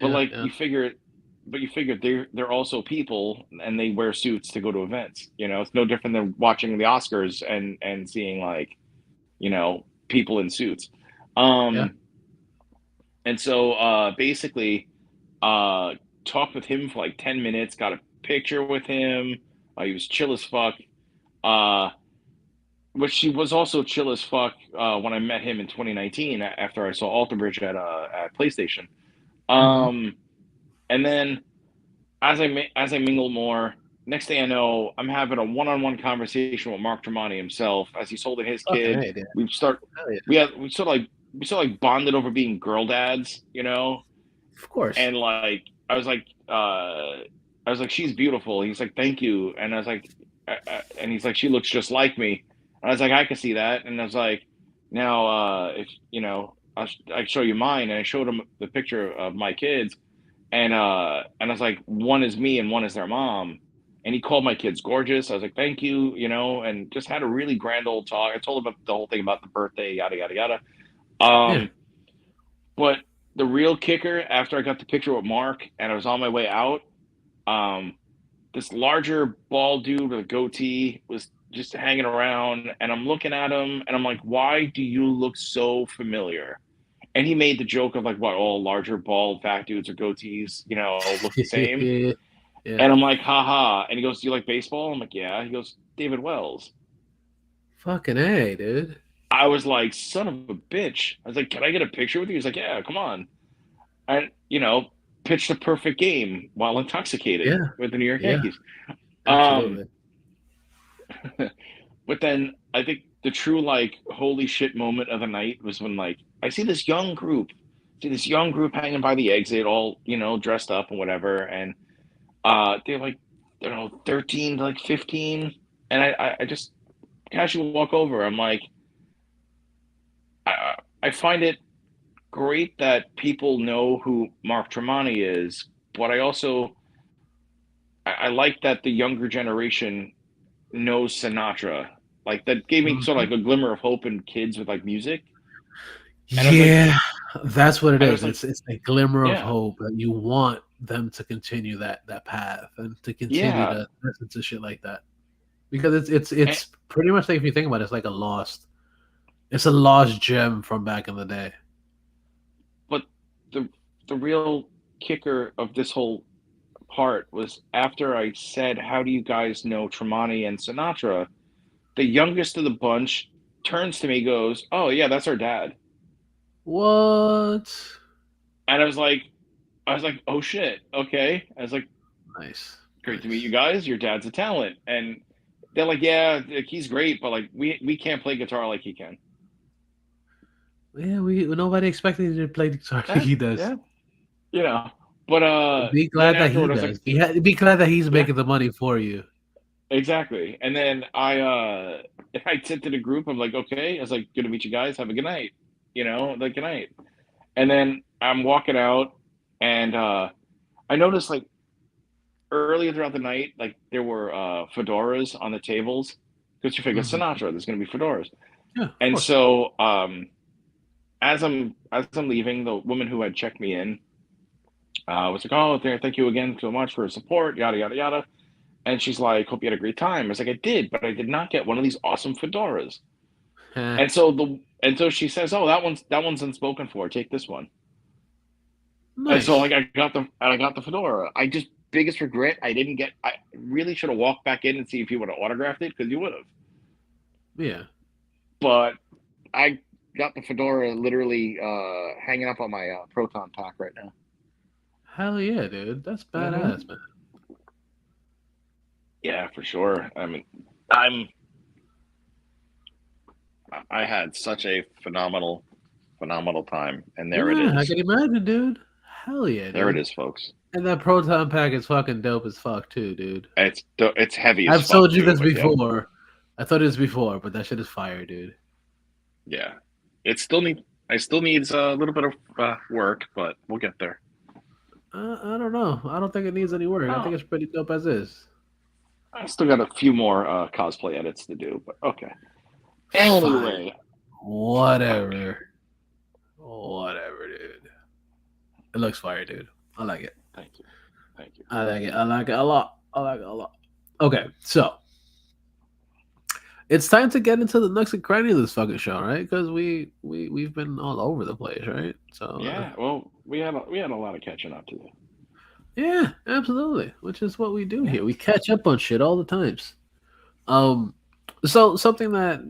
But Yeah, like yeah, you figure they're also people and they wear suits to go to events. It's no different than watching the Oscars and seeing like people in suits. yeah. Um, and so basically, uh, talked with him for like 10 minutes. Got a picture with him. He was chill as fuck. Uh, which he was also chill as fuck when I met him in 2019 after I saw Alter Bridge at PlayStation. Hmm. Um, and then as I mingle more, next thing I know, I'm having a one-on-one conversation with Mark Tremonti himself as he's holding his Fucking kid. hey, dude. We start Hell yeah. we sort of like bonded over being girl dads, Of course. and like I was like she's beautiful. He's like thank you, and I was like, and he's like she looks just like me, and I was like I can see that, and I was like now if I show you mine, and I showed him the picture of my kids, and I was like, one is me and one is their mom. And he called my kids gorgeous. I was like, thank you, and just had a really grand old talk. I told him about the whole thing about the birthday, yada yada yada. Yeah. Um, but the real kicker, after I got the picture with Mark and I was on my way out, um, this larger bald dude with a goatee was just hanging around, and I'm looking at him and I'm like, why do you look so familiar? And he made the joke of like, what, all larger bald fat dudes or goatees, look the same. Yeah. And I'm like, haha. And he goes, do you like baseball? I'm like, yeah. He goes, David Wells. Fucking hey, dude. I was like, son of a bitch. I was like, can I get a picture with you? He's like, yeah, come on. And, pitched a perfect game while intoxicated Yeah. with the New York Yeah. Yankees. Um, Absolutely. but then I think the true, like, holy shit moment of the night was when, like, I see this young group hanging by the exit, all, dressed up and whatever. And they're like, 13 to like 15. And I just casually walk over. I'm like, I find it great that people know who Mark Tremonti is, but I like that the younger generation knows Sinatra. Like that gave me sort of Mhm. like a glimmer of hope in kids with like music. And Yeah, that's what it I is. was like, It's a glimmer of yeah, hope that you want them to continue that path and to continue yeah. to listen to shit like that because And, it's pretty much like if you think about it, it's like it's a lost gem from back in the day. but the the real kicker of this whole part was after I said, "How do you guys know Tremonti and Sinatra?" The youngest of the bunch turns to me, goes, "Oh yeah, that's our dad." What? And I was like, "Oh shit, okay." I was like, Nice, "Great to meet you nice. guys. Your dad's a talent." And they're like, "Yeah, like, he's great, but like we can't play guitar like he can." Yeah, we nobody expected you to play the guitar like Yeah, he does. yeah, you know. But Be then glad that he afterward, I was like, does. Be glad that he's "Yeah, making the money for you. exactly." And then I said to the group, I'm like, "Okay." I was like, "Good to meet you guys. Have a good night." Like good night. And then I'm walking out, and I noticed like earlier throughout the night, like there were fedoras on the tables because you figure Hmm. Sinatra, there's going to be fedoras. Yeah, of And course. so as I'm leaving, the woman who had checked me in was like, "Oh, thank you again so much for your support, yada yada yada." And she's like, "Hope you had a great time." I was like, "I did, but I did not get one of these awesome fedoras." Heh. And so she says, "Oh, that one's unspoken for. Take this one." And so like Nice. I got the fedora. I just biggest regret I didn't get. I really should have walked back in and see if he would have autographed it because you would have. Yeah. But I got the fedora literally hanging up on my proton pack right now. Hell yeah, dude. That's badass, Hmm. man. Yeah, for sure. I mean, I'm I had such a phenomenal time, and there it Yeah, I is. can imagine, dude. Hell yeah, There it dude. is, folks. And that proton pack is fucking dope as fuck too, dude. It's heavy as I've fuck told you too, this but yep, before. I thought it was before, but that shit is fire, dude. yeah. It still needs a little bit of work, but we'll get there. I don't know. I don't think it needs any work. I think Oh, it's pretty dope as is. I still got a few more cosplay edits to do, but okay. Fine. Anyway, Whatever. Whatever, dude. It looks fire, dude. I like it. thank you, thank you. I like it. I like it a lot. I like it a lot. Okay, so it's time to get into the nooks and crannies of this fucking show, right? Because we've been all over the place, right? So Yeah, well, we had a lot of catching up to do. yeah, absolutely. Which is what we do Yeah, here. We catch up on shit all the times. Um, so something that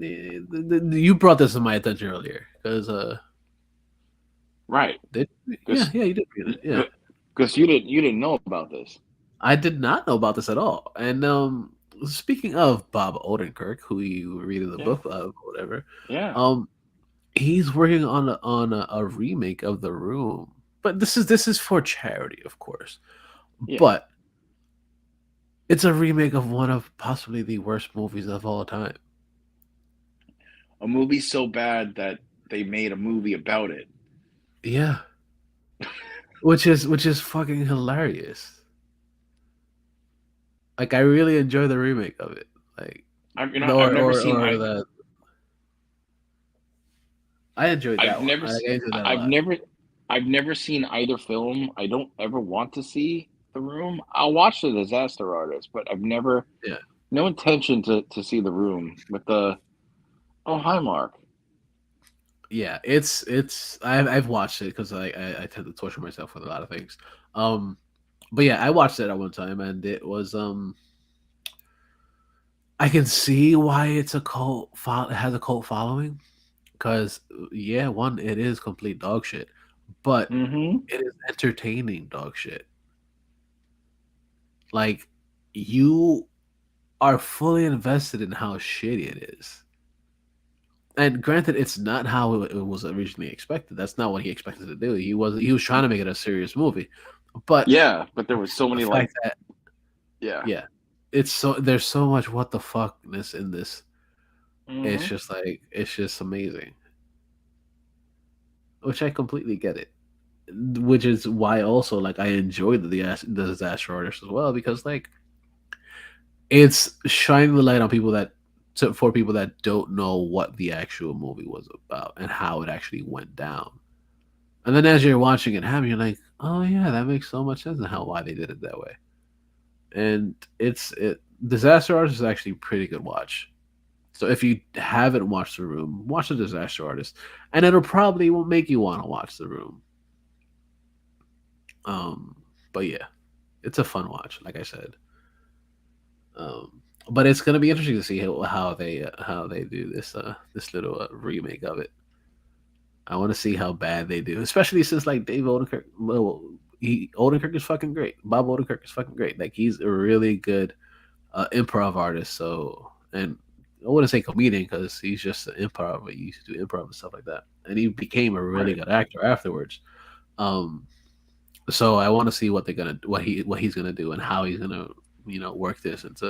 you brought this to my attention earlier because right. did yeah, Because yeah, you did read it. Yeah, because you didn't know about this. I did not know about this at all. And speaking of Bob Odenkirk, who you read in the Yeah, book of, whatever, yeah, um, he's working on a remake of The Room. But this is for charity, of course. yeah. But it's a remake of one of possibly the worst movies of all time. A movie so bad that they made a movie about it. Yeah, which is fucking hilarious. Like I really enjoy the remake of it. Like I've never seen or the I enjoyed I've that one. never I enjoyed that a I've lot. never I've never seen either film. I don't ever want to see The Room. I'll watch The Disaster Artist, but I've never Yeah. no intention to see The Room with the oh hi Mark. Yeah, it's I've watched it because I tend to torture myself with a lot of things. Um, but yeah, I watched it at one time and it was I can see why it's a it has a cult following because yeah, one it is complete dog shit, but Mm-hmm. it is entertaining dog shit. Like you are fully invested in how shitty it is. And granted, it's not how it was originally expected. That's not what he expected to do. He was trying to make it a serious movie, but Yeah, but there was so the many like fact that yeah. yeah, it's so there's so much what the fuckness in this. It's Mm-hmm. just like it's just amazing, which I completely get it. Which is why also like I enjoyed the disaster artist as well because like it's shining the light on people that for people that don't know what the actual movie was about and how it actually went down. And then as you're watching it happen, you're like, oh yeah, that makes so much sense and how why they did it that way. And it Disaster Artist is actually a pretty good watch. So if you haven't watched The Room, watch The Disaster Artist, and it'll probably will make you want to watch The Room. Um, but yeah, it's a fun watch, like I said. But it's gonna be interesting to see how they do this little remake of it. I want to see how bad they do, especially since like Dave Odenkirk. Well, Odenkirk is fucking great. Bob Odenkirk is fucking great. Like he's a really good improv artist. So, and I wouldn't say comedian because he's just an improv. He used to do improv and stuff like that, and he became a really Right. good actor afterwards. Um, so I want to see what they're gonna what he's gonna do and how he's gonna work this. It's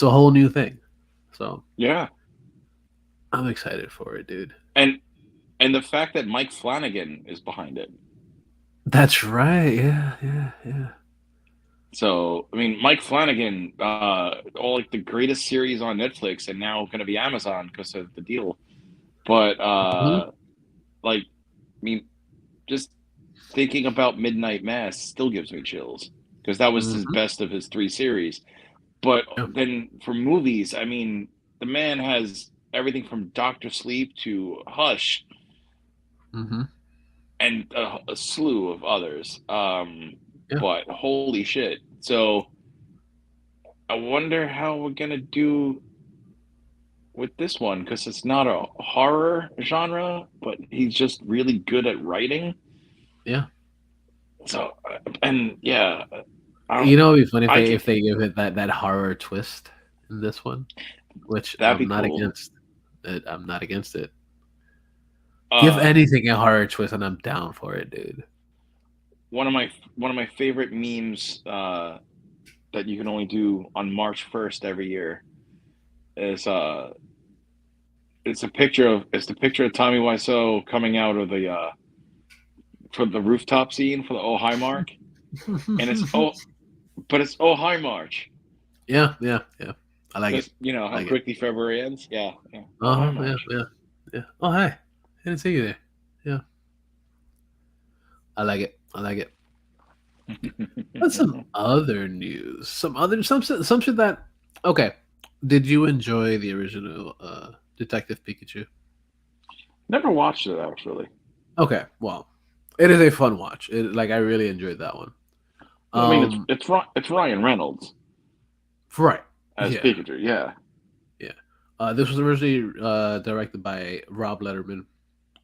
a whole new thing. So Yeah. I'm excited for it, dude. And and the fact that Mike Flanagan is behind it. That's right. Yeah, yeah, yeah. So I mean, Mike Flanagan, all like the greatest series on Netflix, and now going to be Amazon because of the deal. But Mhm, like, I mean, just thinking about Midnight Mass still gives me chills because that was his mhm, best of his three series. But yeah, then for movies, I mean, the man has everything from Doctor Sleep to Hush mhm, and a slew of others. yeah. But holy shit! So I wonder how we're gonna do with this one because it's not a horror genre, but he's just really good at writing. Yeah. So, and yeah, I, You know, it'd be funny I if can. they give it that horror twist in this one, which That'd I'm be not cool. against. I'm not against it. Give Uh, anything a horror twist, and I'm down for it, dude. one of my favorite memes that you can only do on March 1st every year is it's the picture of Tommy Wiseau coming out of the for the rooftop scene for the Oh Hi Mark, and it's Oh Hi March Yeah, yeah, yeah. I like it. because you know I how like it. quickly February ends. Yeah, yeah. Oh Hi Uh huh. Yeah, March. yeah, yeah. Oh, hi. I didn't see you there. Yeah, I like it. I like it. What's some other news? Some shit that. Okay. Did you enjoy the original Detective Pikachu? Never watched it actually. Okay. Well, it is a fun watch. Like I really enjoyed that one. Well, I mean, Um. it's Ryan Reynolds Right. as Yeah. Pikachu. Yeah, Yeah. This was originally directed by Rob Letterman.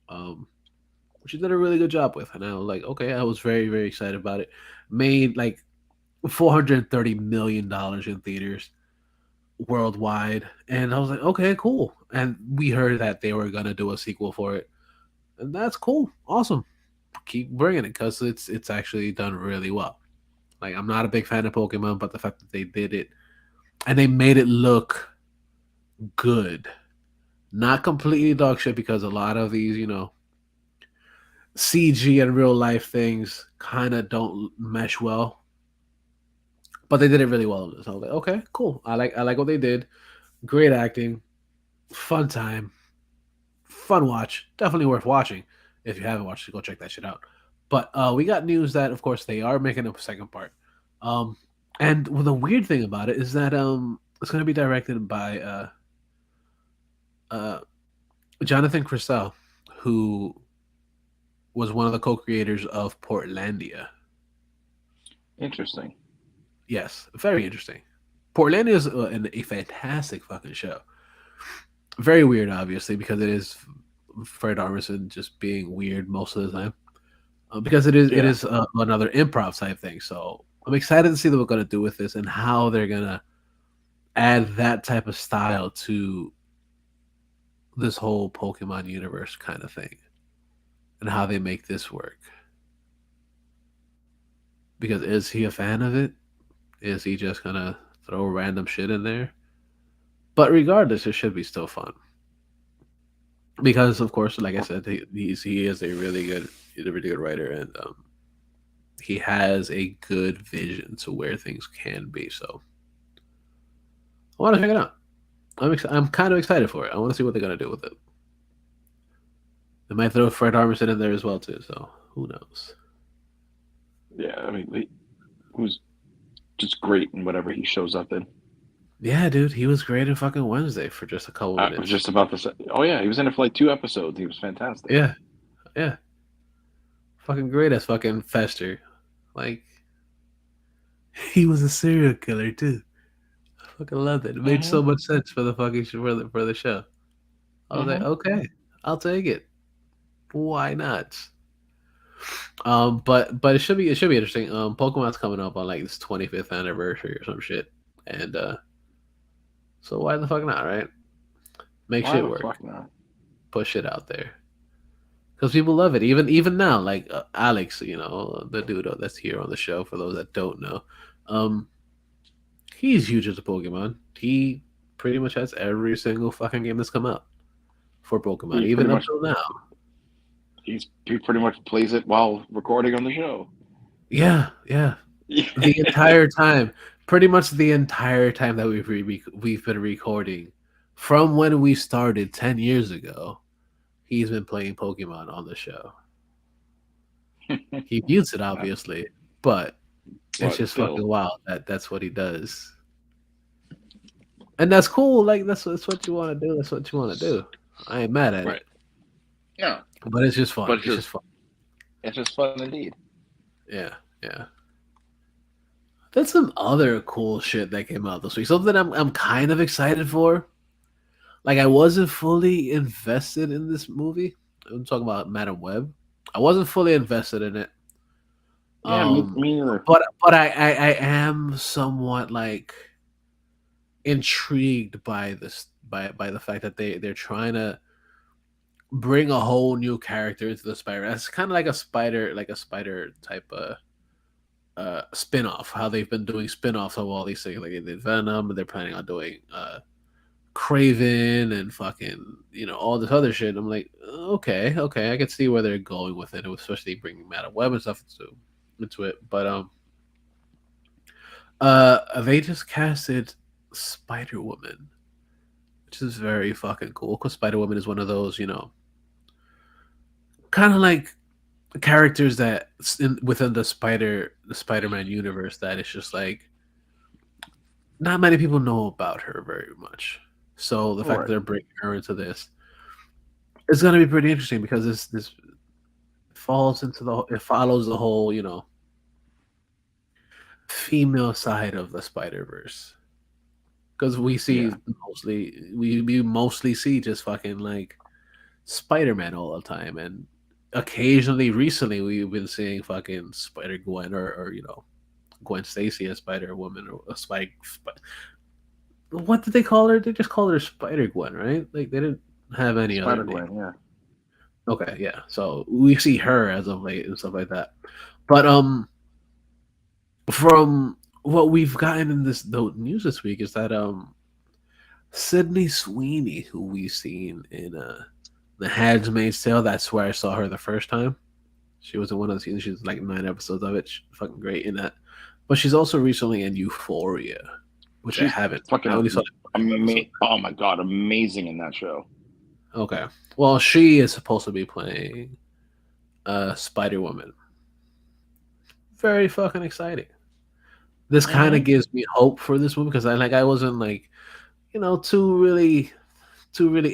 Um, which he did a really good job with. And I was like, okay, I was very, very excited about it. Made like $430 million in theaters worldwide. And I was like, okay, cool. And we heard that they were gonna do a sequel for it. And that's cool. Awesome. Keep bringing it because it's actually done really well. Like I'm not a big fan of Pokemon, but the fact that they did it and they made it look good. Not completely dog shit because a lot of these, CG and real life things kind of don't mesh well, but they did it really well in this. I was like, okay, cool. I like what they did. Great acting, fun time, fun watch. Definitely worth watching. If you haven't watched it, go check that shit out. But we got news that, of course, they are making a second part. Um, and well, the weird thing about it is that it's going to be directed by uh, Jonathan Christel, who was one of the co-creators of Portlandia. interesting. Yes, very interesting. Portlandia is a fantastic fucking show. Very weird, obviously, because it is Fred Armisen just being weird most of the time. Because it Yeah, is another improv type thing. So I'm excited to see what we're gonna do with this and how they're gonna add that type of style to this whole Pokemon universe kind of thing, and how they make this work. Because is he a fan of it? Is he just gonna throw random shit in there? But regardless, it should be still fun. Because of course, like I said, he is a really good writer, and he has a good vision to where things can be. So I want to check it out. I'm kind of excited for it. I want to see what they're gonna do with it. They might throw Fred Armisen in there as well too. So who knows? yeah. I mean, who's just great in whatever he shows up in. Yeah, dude, he was great in fucking Wednesday for just a couple I was minutes. just about to say. Oh yeah, he was in it for like 2 episodes. He was fantastic. Yeah, yeah, fucking great as fucking Fester. Like he was a serial killer too. I fucking loved it. It made Mm-hmm. so much sense for the fucking for the show. I was like, Mm-hmm. okay, I'll take it. Why not? But it should be interesting. Pokemon's coming up on like its 25th anniversary or some shit, and so why the fuck not, right? Make Why shit the work, fuck not? push it out there, because people love it. Even now, like Alex, the dude that's here on the show. For those that don't know, um, he's huge into Pokemon. He pretty much has every single fucking game that's come out for Pokemon, He pretty even up much till now. he pretty much plays it while recording on the show. Yeah, yeah. Yeah. The entire time, pretty much the entire time that we've been recording, from when we started 10 years ago, he's been playing Pokemon on the show. He mutes it Uh, obviously, but it's but just still, fucking wild that that's what he does, and that's cool. Like that's what you want to do. That's what you want to do. I ain't mad at right? it, No, but it's just fun. but It's just fun. it's just fun indeed. Yeah, yeah. That's some other cool shit that came out this week. Something I'm kind of excited for. Like I wasn't fully invested in this movie. I'm talking about Madam Web. I wasn't fully invested in it. Yeah, Um, me neither. but I am somewhat like intrigued by this by the fact that they're trying to bring a whole new character into the spider. It's kind of like a spider type of spin-off. How they've been doing spin-offs of all these things. Like they did Venom, and they're planning on doing Craven and fucking all this other shit. I'm like, okay, okay, I can see where they're going with it, especially bringing Madam Web and stuff into it. But they just casted Spider Woman, which is very fucking cool because Spider Woman is one of those kind of like characters that within the Spider Man universe that it's just like not many people know about her very much. So the fact that Right. they're bringing her into this, it's gonna be pretty interesting because this it follows the whole female side of the Spider Verse because Yeah. we mostly see just fucking like Spider Man all the time, and occasionally recently we've been seeing fucking Spider Gwen or Gwen Stacy as Spider Woman or a what did they call her? They just called her Spider Gwen, right? Like they didn't have any other Spider name. Gwen. Yeah. Okay, yeah. So we see her as of late and stuff like that. But from what we've gotten in the news this week is that Sydney Sweeney, who we've seen in The Handmaid's Tale, that's where I saw her the first time. She was in one of the seasons. She's like 9 episodes of it. She's fucking great in that. But she's also recently in Euphoria, which I She's haven't. I fucking only saw like 2 episodes. Oh my god, amazing in that show. Okay. Well, she is supposed to be playing Spider Woman. Very fucking exciting. This kind Mm-hmm. of gives me hope for this movie because I wasn't like too really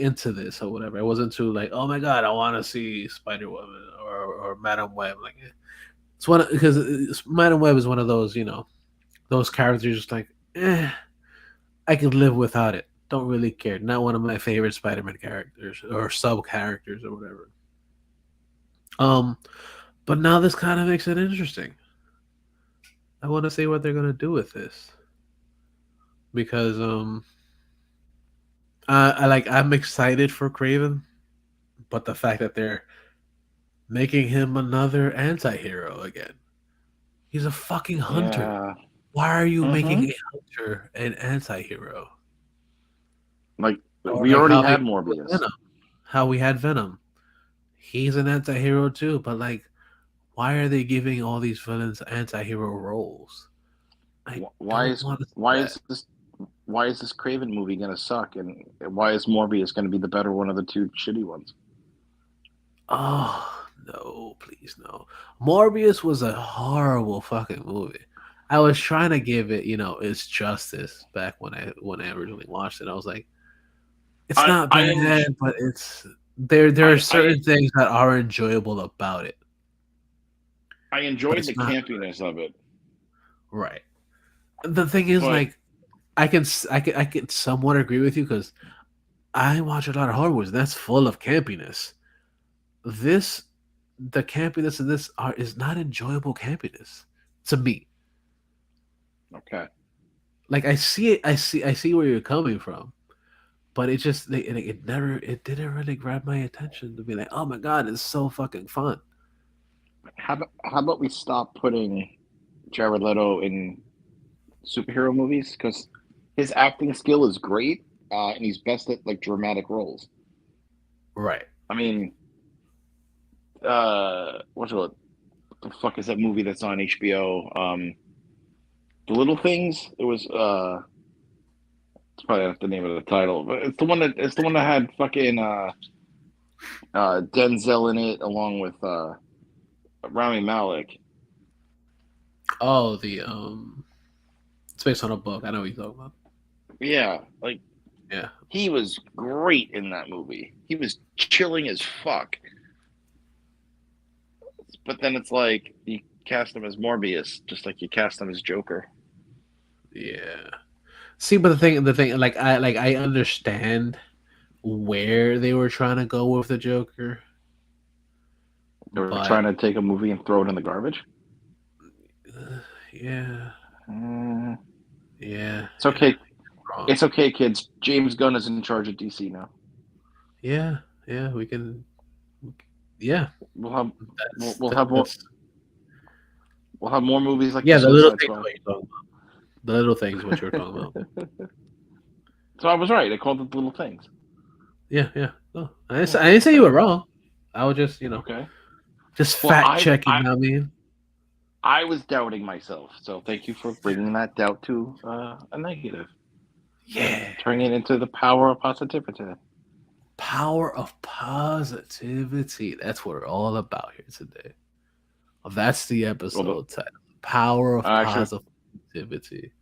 into this or whatever. I wasn't too like, oh my god, I want to see Spider Woman or Madam Web. Like it's one because Madam Web is one of those those characters just like I could live without it. Don't really care. Not one of my favorite Spider-Man characters or sub characters or whatever. Um, but now this kind of makes it interesting. I want to see what they're gonna do with this because I'm excited for Craven, but the fact that they're making him another anti-hero again. He's a fucking hunter. Yeah. Why are you making Mm-hmm. a hunter an anti-hero? Like Or we like already how they had did with Morbius. Venom. How we had Venom. He's an anti-hero too, but like why are they giving all these villains anti-hero roles? I Why don't is want to see why that. is this why is this Craven movie gonna suck, and why is Morbius gonna be the better one of the two shitty ones? Oh no, please no. Morbius was a horrible fucking movie. I was trying to give it, its justice back when I originally watched it. I was like, it's I not I en- bad, but it's there are I certain things that are enjoyable about it, I but enjoyed the it's not campiness of it, right. The thing is, but like, I can somewhat agree with you because I watch a lot of horror movies, and that's full of campiness. This the campiness in this art is not enjoyable campiness to me. okay. Like I see where you're coming from, but it didn't really grab my attention to be like, oh my god, it's so fucking fun. How about we stop putting Jared Leto in superhero movies, because his acting skill is great, and he's best at like dramatic roles. Right. I mean, what's it? The fuck is that movie that's on HBO? The Little Things. It was it's probably not the name of the title, but it's the one that had fucking Denzel in it along with Rami Malek. Oh, the it's based on a book. I know what you're talking about. Yeah, like Yeah. he was great in that movie. He was chilling as fuck. But then it's like you cast him as Morbius, just like you cast him as Joker. Yeah. See, but the thing, like I understand where they were trying to go with the Joker, They were but trying to take a movie and throw it in the garbage. yeah, Mm, yeah, it's yeah. okay. Wrong. It's okay, kids. James Gunn is in charge of DC now. Yeah, yeah. Yeah, We'll have we'll, that's we'll have more that's we'll have more movies like the yeah. The little Suicide things Squad. what you're talking about. The little things what you're talking about. So I was right. I called it the Little Things. Yeah, yeah. No, Yeah. I didn't say you Okay. were wrong. I was just Okay. just Well, fact checking. I mean, I was doubting myself. So thank you for bringing that doubt to a negative and yeah. turning it into the power of positivity. Power of positivity. That's what we're all about here today. That's the Well, episode title. Power of actually, positivity.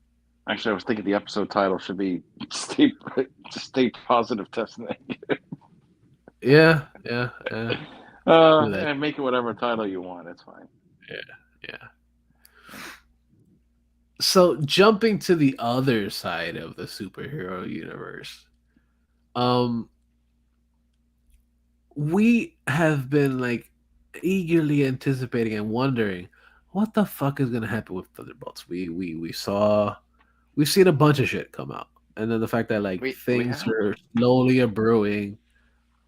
I was thinking the episode title should be "Stay Stay Positive, Test Negative." Yeah, yeah, yeah. Do that. And make it whatever title you want. It's fine. Yeah, yeah. So jumping to the other side of the superhero universe, um, we have been like eagerly anticipating and wondering what the fuck is gonna happen with Thunderbolts. We've seen a bunch of shit come out, and then the fact that like We things have. are slowly brewing,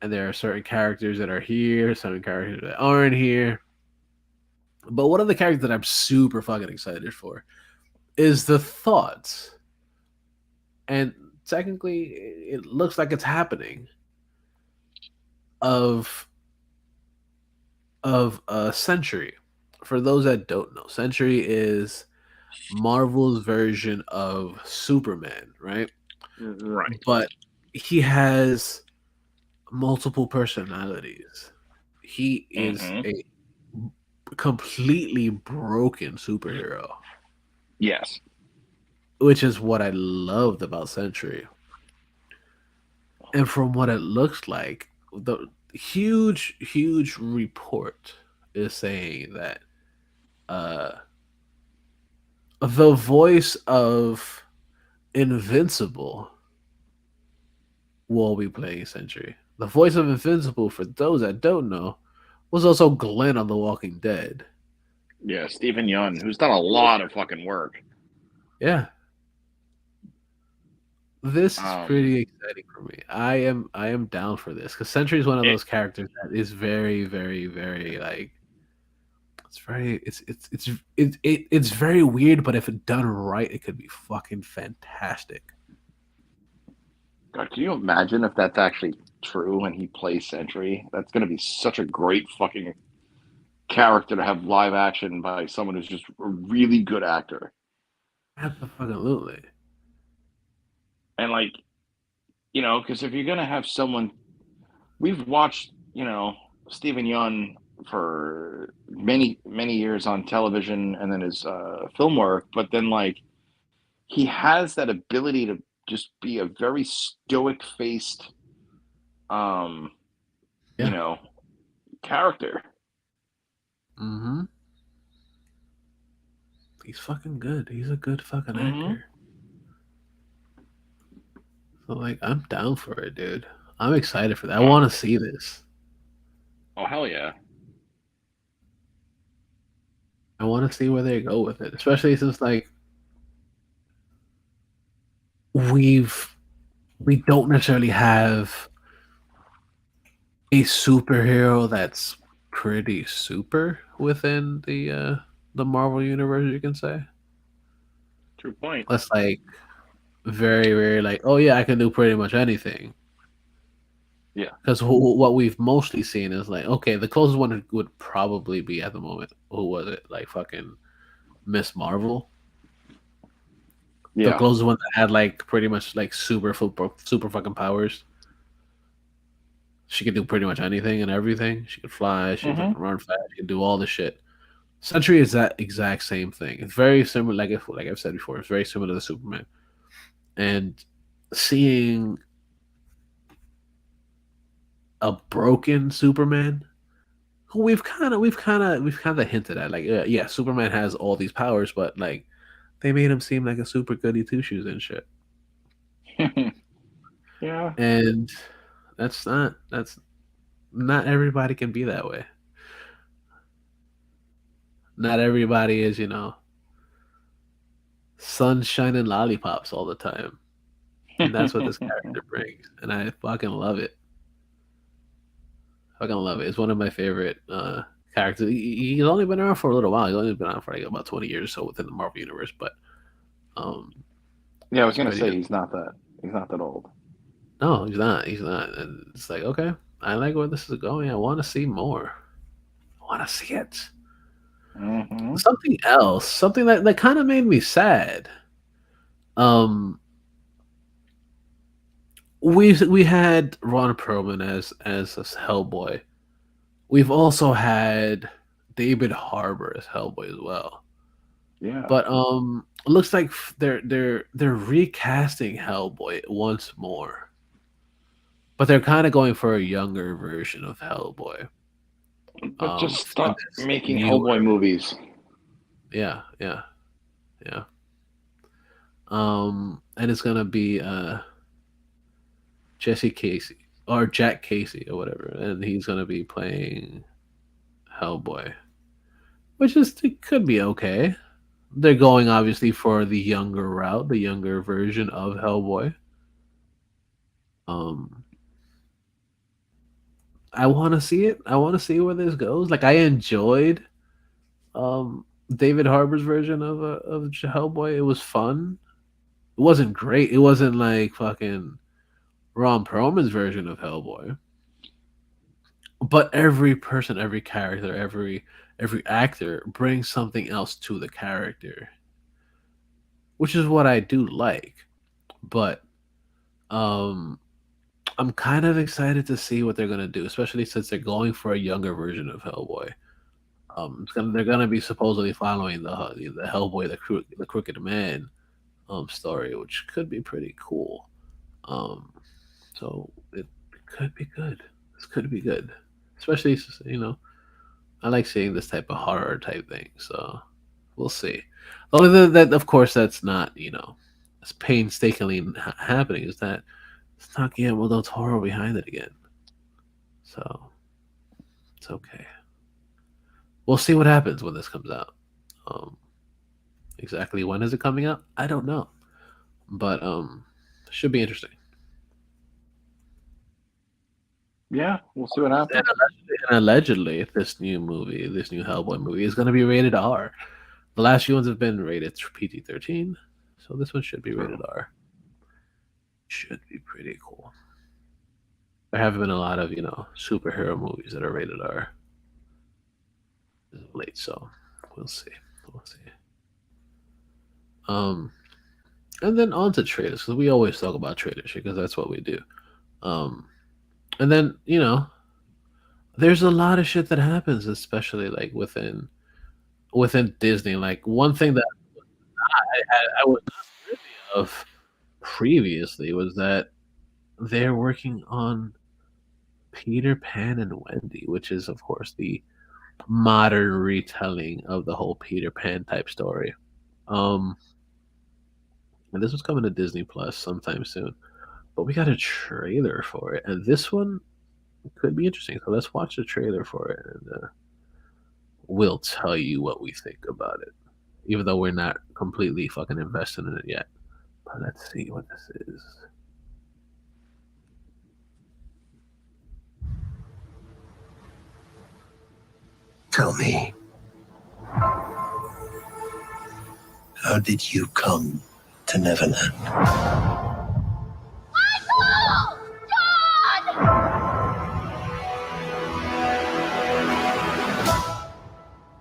and there are certain characters that are here, certain characters that aren't here. But one of the characters that I'm super fucking excited for is the thought, and technically, it looks like it's happening of Century. For those that don't know, Century is Marvel's version of Superman, right? Right. But he has multiple personalities. He is Mm-hmm. a completely broken superhero, Yes. which is what I loved about Century. And from what it looks like, the huge report is saying that uh, the voice of Invincible will be playing Century. The voice of Invincible, for those that don't know, was also Glenn on The Walking Dead. Yeah. Stephen Yun, who's done a lot of fucking work. Yeah, this is Um. pretty exciting for me. I am down for this because Sentry is one of It. those characters that is very like it's very it's very weird, but if it done right, it could be fucking fantastic. God, can you imagine if that's actually true and he plays Sentry? That's gonna be such a great fucking character to have live action by someone who's just a really good actor. Absolutely. And like, because if you're gonna have someone, we've watched, Stephen Yun for many years on television and then his film work, but then like he has that ability to just be a very stoic faced, um, you Yeah. know, character. Mm-hmm. He's fucking good. He's a good fucking Mm-hmm. actor. So like, I'm down for it, dude. I'm excited for that. I Oh, want to see this. oh hell yeah. I want to see where they go with it, especially since like we've we don't necessarily have a superhero that's pretty super within the Marvel universe, you can say. True point. That's like very like, oh yeah, I can do pretty much anything. Yeah. Because what we've mostly seen is like, okay, the closest one would probably be at the moment. Who was it? Like fucking Miss Marvel. The Yeah. closest one that had like pretty much like super fucking powers. She could do pretty much anything and everything. She could fly. She could Hmm. fucking run fast. She could do all the shit. Sentry is that exact same thing. It's very similar, like I've said before. It's very similar to Superman. And seeing a broken Superman, who we've kind of hinted at, like yeah, Superman has all these powers, but like they made him seem like a super goody two shoes and shit. Yeah. And that's not everybody can be that way. Not everybody is, sunshine and lollipops all the time. And that's what this character brings. And I fucking love it. Fucking love it. It's one of my favorite characters. He's only been around for a little while. He's only been around for like about 20 years or so within the Marvel universe, but um Yeah, I was he's gonna pretty say good. he's not that old. No, he's not. He's not. And it's like, okay, I like where this is going. I want to see more. I want to see it. Hmm. Something else, something that kind of made me sad. Um, we had Ron Perlman as Hellboy. We've also had David Harbour as Hellboy as well. Yeah. But it looks like they're recasting Hellboy once more. But they're kind of going for a younger version of Hellboy. But just For stop this making Hellboy newer, movies. yeah, yeah, yeah. And it's gonna be Jesse Casey or Jack Casey or whatever, and he's gonna be playing Hellboy, which is it could be okay. They're going obviously for the younger route, the younger version of Hellboy. Um, I want to see it. I want to see where this goes. Like I enjoyed David Harbour's version of Hellboy. It was fun. It wasn't great. It wasn't like fucking Ron Perlman's version of Hellboy. But every person, every character, every actor brings something else to the character, which is what I do like. But um I'm kind of excited to see what they're gonna do, especially since they're going for a younger version of Hellboy. They're gonna be supposedly following the Hellboy, the Crooked Man story, which could be pretty cool. Um, so it could be good. This could be good, especially I like seeing this type of horror type thing. So we'll see. Only that of course that's not as painstakingly happening is that it's not Guillermo del Toro behind it again. So it's okay. We'll see what happens when this comes out. Um, exactly when is it coming out? I don't know, but should be interesting. Yeah, we'll see what happens. And allegedly, this new Hellboy movie, is going to be rated R. The last few ones have been rated PG-13, so this one should be rated True. R. Should be pretty cool. There haven't been a lot of superhero movies that are rated R as of late, so we'll see. We'll see. Um, and then on to trailers because we always talk about trailers because that's what we do. Um, and then there's a lot of shit that happens, especially like within Disney. Like one thing that I was not privy of previously was that they're working on Peter Pan and Wendy, which is of course the modern retelling of the whole Peter Pan type story. Um, and this was coming to Disney Plus sometime soon, but we got a trailer for it, and this one could be interesting. So let's watch the trailer for it, and we'll tell you what we think about it, even though we're not completely fucking invested in it yet. But let's see what this is. Tell me, how did you come to Neverland?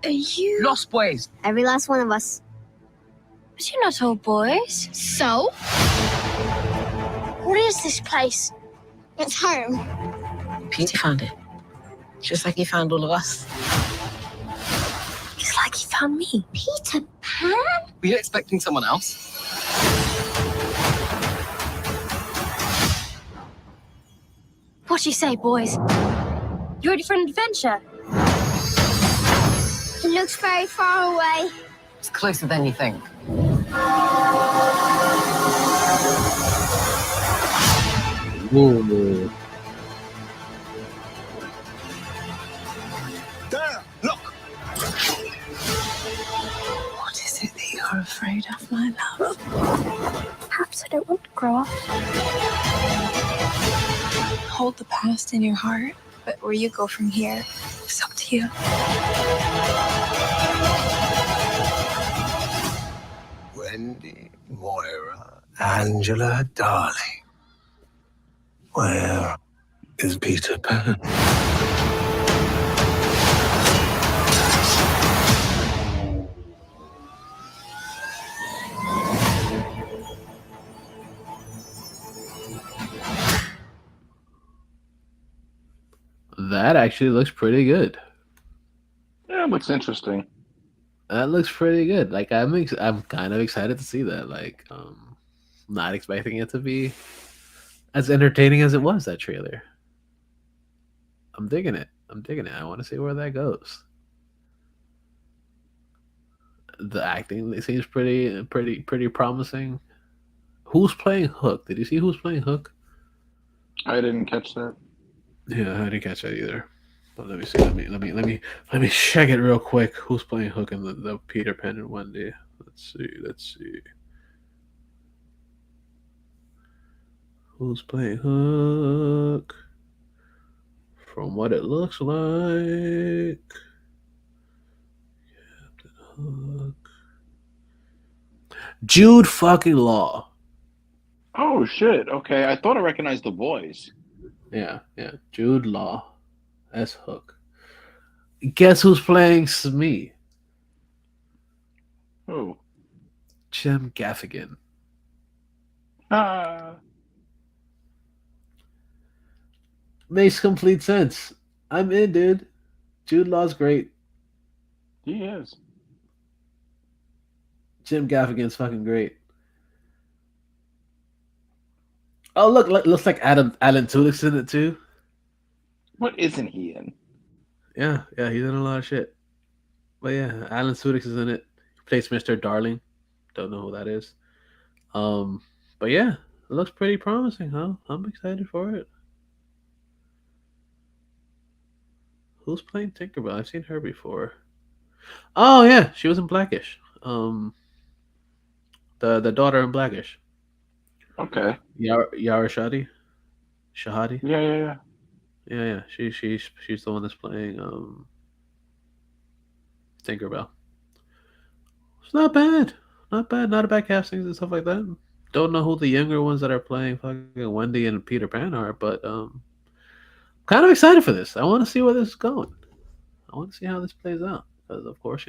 Are you Los pues. every last one of us? But you're not all boys. So? What is this place? It's home. Peter found it. Just like he found all of us. Just like he found me. Peter Pan? Were you expecting someone else? What do you say, boys? You ready for an adventure? It looks very far away. It's closer than you think. Whoa. There, look! What is it that you're afraid of, my love? Perhaps I don't want to grow up. Hold the past in your heart, but where you go from here, it's up to you. Wendy, Moira, Angela, darling. Where is Peter Pan? That actually looks pretty good. Yeah, it looks interesting. That looks pretty good. Like I'm kind of excited to see that. Like, not expecting it to be as entertaining as it was, that trailer. I'm digging it. I'm digging it. I want to see where that goes. The acting, it seems pretty promising. Who's playing Hook? Did you see who's playing Hook? I didn't catch that. Yeah, I didn't catch that either. But let me see. Let me check it real quick. Who's playing Hook in the Peter Pan and Wendy? Let's see. Who's playing Hook? From what it looks like, Captain Hook. Jude fucking Law. Oh shit! Okay, I thought I recognized the voice. Yeah. Jude Law as Hook. Guess who's playing Smee? Oh. Jim Gaffigan. Ah. Makes complete sense. I'm in, dude. Jude Law's great. He is. Jim Gaffigan's fucking great. Oh, look, looks like Alan Tudyk's in it too. What isn't he in? Yeah, he's in a lot of shit. But yeah, Alan Tudyk is in it. He plays Mr. Darling. Don't know who that is. But yeah, it looks pretty promising, huh? I'm excited for it. Who's playing Tinkerbell? I've seen her before. Oh yeah, she was in Blackish. The daughter in Blackish. Okay. Yara Shahadi. Yeah. Yeah. She's the one that's playing Tinkerbell. It's not bad. Not a bad castings and stuff like that. Don't know who the younger ones that are playing fucking Wendy and Peter Pan are, but kind of excited for this. I want to see where this is going. I want to see how this plays out because, of course,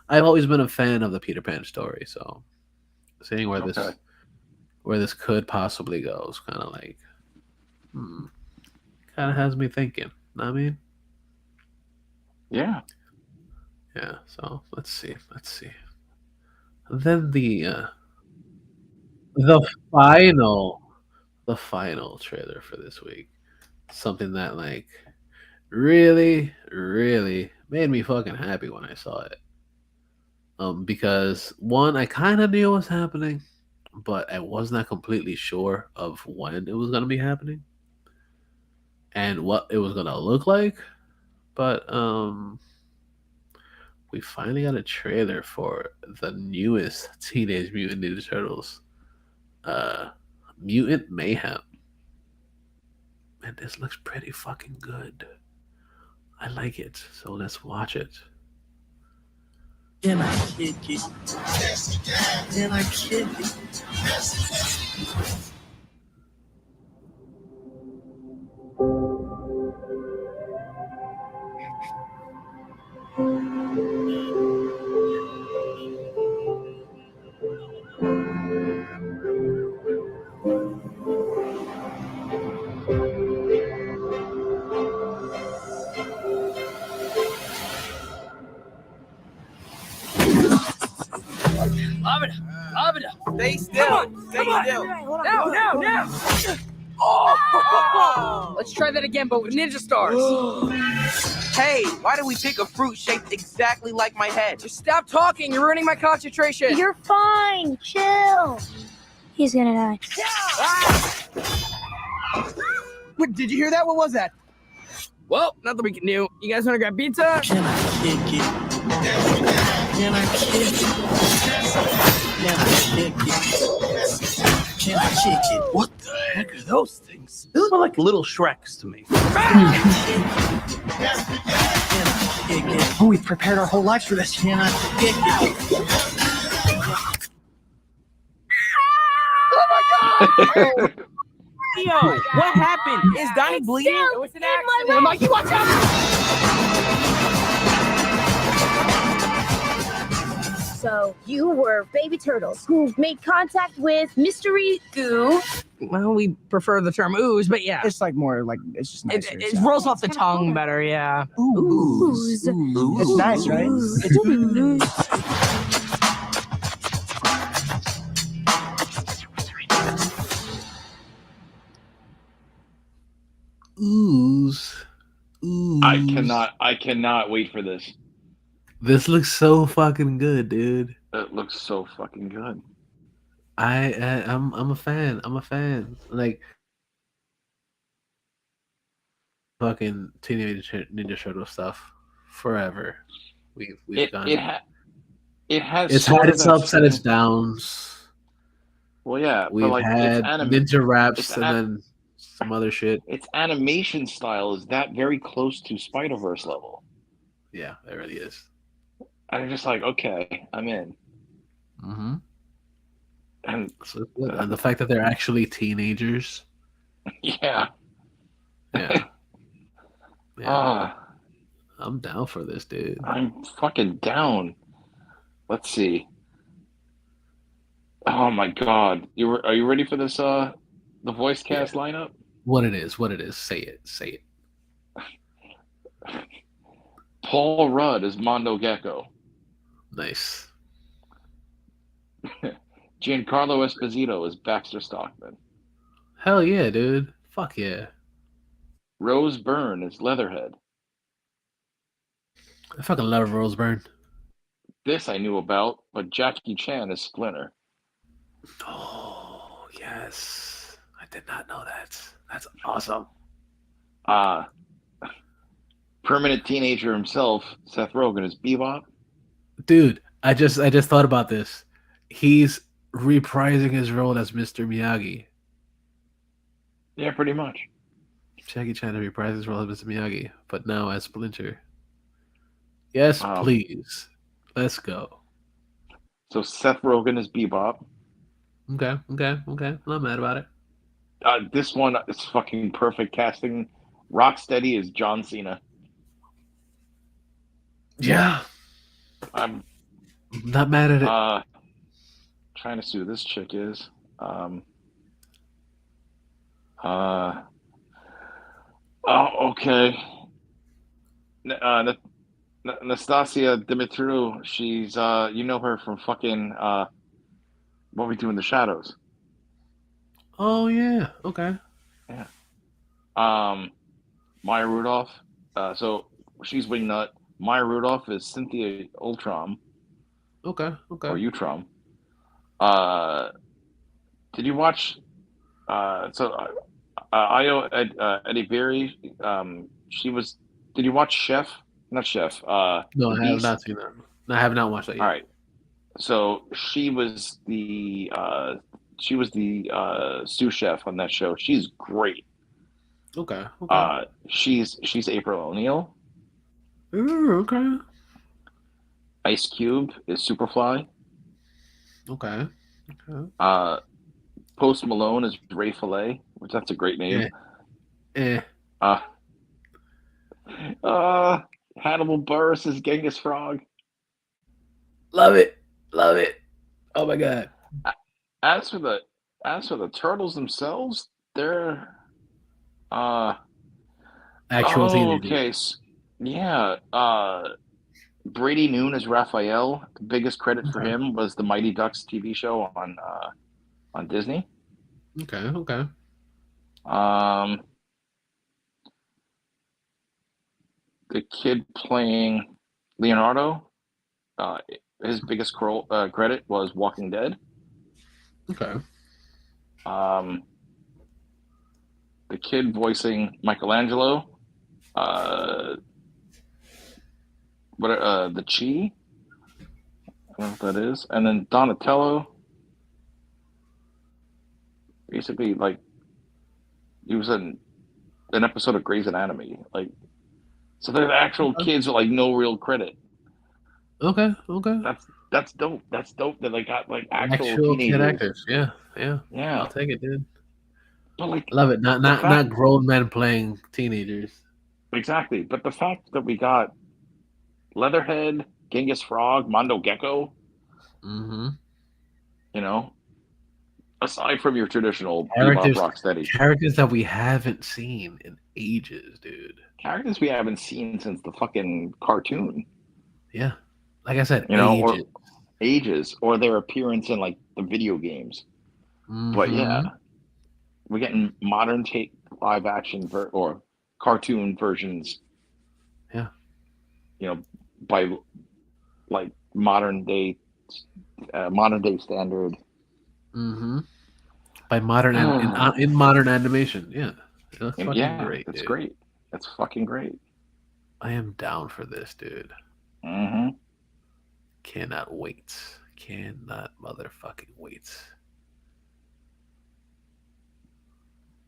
I've always been a fan of the Peter Pan story. So seeing where this could possibly go is kind of like, kind of has me thinking. Know what I mean, Yeah. So let's see. And then the final trailer for this week. Something that like really made me fucking happy when I saw it. Because one, I kind of knew what was happening, but I was not completely sure of when it was gonna be happening and what it was gonna look like. But we finally got a trailer for the newest Teenage Mutant Ninja Turtles, Mutant Mayhem. And this looks pretty fucking good. I like it, so let's watch it. Can I kid you? Can I kid you? Stay still. Stay still. Now. Oh! Let's try that again, but with ninja stars. Hey, why did we pick a fruit shaped exactly like my head? Just stop talking. You're ruining my concentration. You're fine. Chill. He's gonna die. Wait, did you hear that? What was that? Well, nothing we can do. You guys want to grab pizza? Can I kick it? Can I kick it? Can I kick it? Can I kick it? What the heck are those things? They look like little Shreks to me. Can I kick it? Oh, we've prepared our whole lives for this. Can I kick it? Yo, what happened? Is Donnie bleeding? It was an accident. Mikey, watch out! So you were baby turtles who made contact with mystery goo. Well, we prefer the term ooze, but yeah. It's like more like it's just nicer. It rolls off the tongue better, yeah. Ooze. It's nice, right? It's ooze. Ooze. I cannot wait for this. This looks so fucking good, dude. It looks so fucking good. I'm a fan. I'm a fan. Like fucking Teenage Ninja Turtle stuff forever. We've done. It has. It's sort had of its that ups and its same- downs. Well, yeah, We've but like had it's ninja raps it's and an- then some other shit. its animation style is that very close to Spider-Verse level. Yeah, it really is. I'm just like, okay, I'm in. Mm-hmm. And So, and the fact that they're actually teenagers. yeah, Yeah. Yeah. ah, I'm down for this, dude. I'm fucking down. Let's see. Oh my god, are you ready for this? The voice cast lineup. What it is. Say it. Say it. Paul Rudd is Mondo Gecko. Nice. Giancarlo Esposito is Baxter Stockman. Hell yeah, dude. Fuck yeah. Rose Byrne is Leatherhead. I fucking love Rose Byrne. This I knew about, but Jackie Chan is Splinter. Oh, yes. I did not know that. That's awesome. Permanent teenager himself, Seth Rogen is Bebop. Dude, I just thought about this. He's reprising his role as Mr. Miyagi. Yeah, pretty much. Jackie Chan reprised his role as Mr. Miyagi, but now as Splinter. Yes, Wow. please. Let's go. So Seth Rogen is Bebop. Okay. I'm not mad about it. This one is fucking perfect casting. Rocksteady is John Cena. Yeah. I'm Not mad at it. trying to see who this chick is. Okay. Nastasia Dimitriou. She's you know her from fucking What We Do in the Shadows. Oh yeah. Okay. Maya Rudolph. So she's Wingnut. Maya Rudolph is Cynthia Ultram Okay. or Utrom. Did you watch? Io Eddie Berry. She was. Did you watch Chef? Not Chef. No, The I have Beast? not seen that. I have not watched that yet. All right. So she was the sous chef on that show. She's great. Okay. She's April O'Neil. Ooh, okay. Ice Cube is Superfly. Okay. Post Malone is Ray Fillet, which that's a great name. Hannibal Buress is Genghis Frog. Love it. Oh my god. As for the turtles themselves, they're Actual teenagers. okay. Yeah. Brady Noon as Raphael. The biggest credit for him was the Mighty Ducks TV show on Disney. Okay. The kid playing Leonardo, his biggest credit was Walking Dead. Okay. The kid voicing Michelangelo, the Chi. I don't know what that is. And then Donatello, basically, like, he was in an episode of Grey's Anatomy. Like, so they're actual kids with, like, no real credit. Okay. That's dope. That's dope that they got, like, actual kid teenagers. actors. Yeah. I'll take it, dude. But, like, Love it. Not grown men playing teenagers. Exactly. But the fact that we got Leatherhead, Genghis Frog, Mondo Gecko, Mm-hmm. you know, aside from your traditional Characters, Bebop Rocksteady. Characters that we haven't seen in ages, dude. Characters we haven't seen since the fucking cartoon. Yeah. Like I said, you know, ages. or their appearance in, like, the video games. Mm-hmm. But yeah, we're getting modern take live action or cartoon versions. Yeah. You know, by, like, modern day standard. Mm-hmm. By modern in modern animation. Yeah. That's fucking great. It's dude. great. It's fucking great. I am down for this, dude. Mm-hmm. Cannot wait. Cannot motherfucking wait.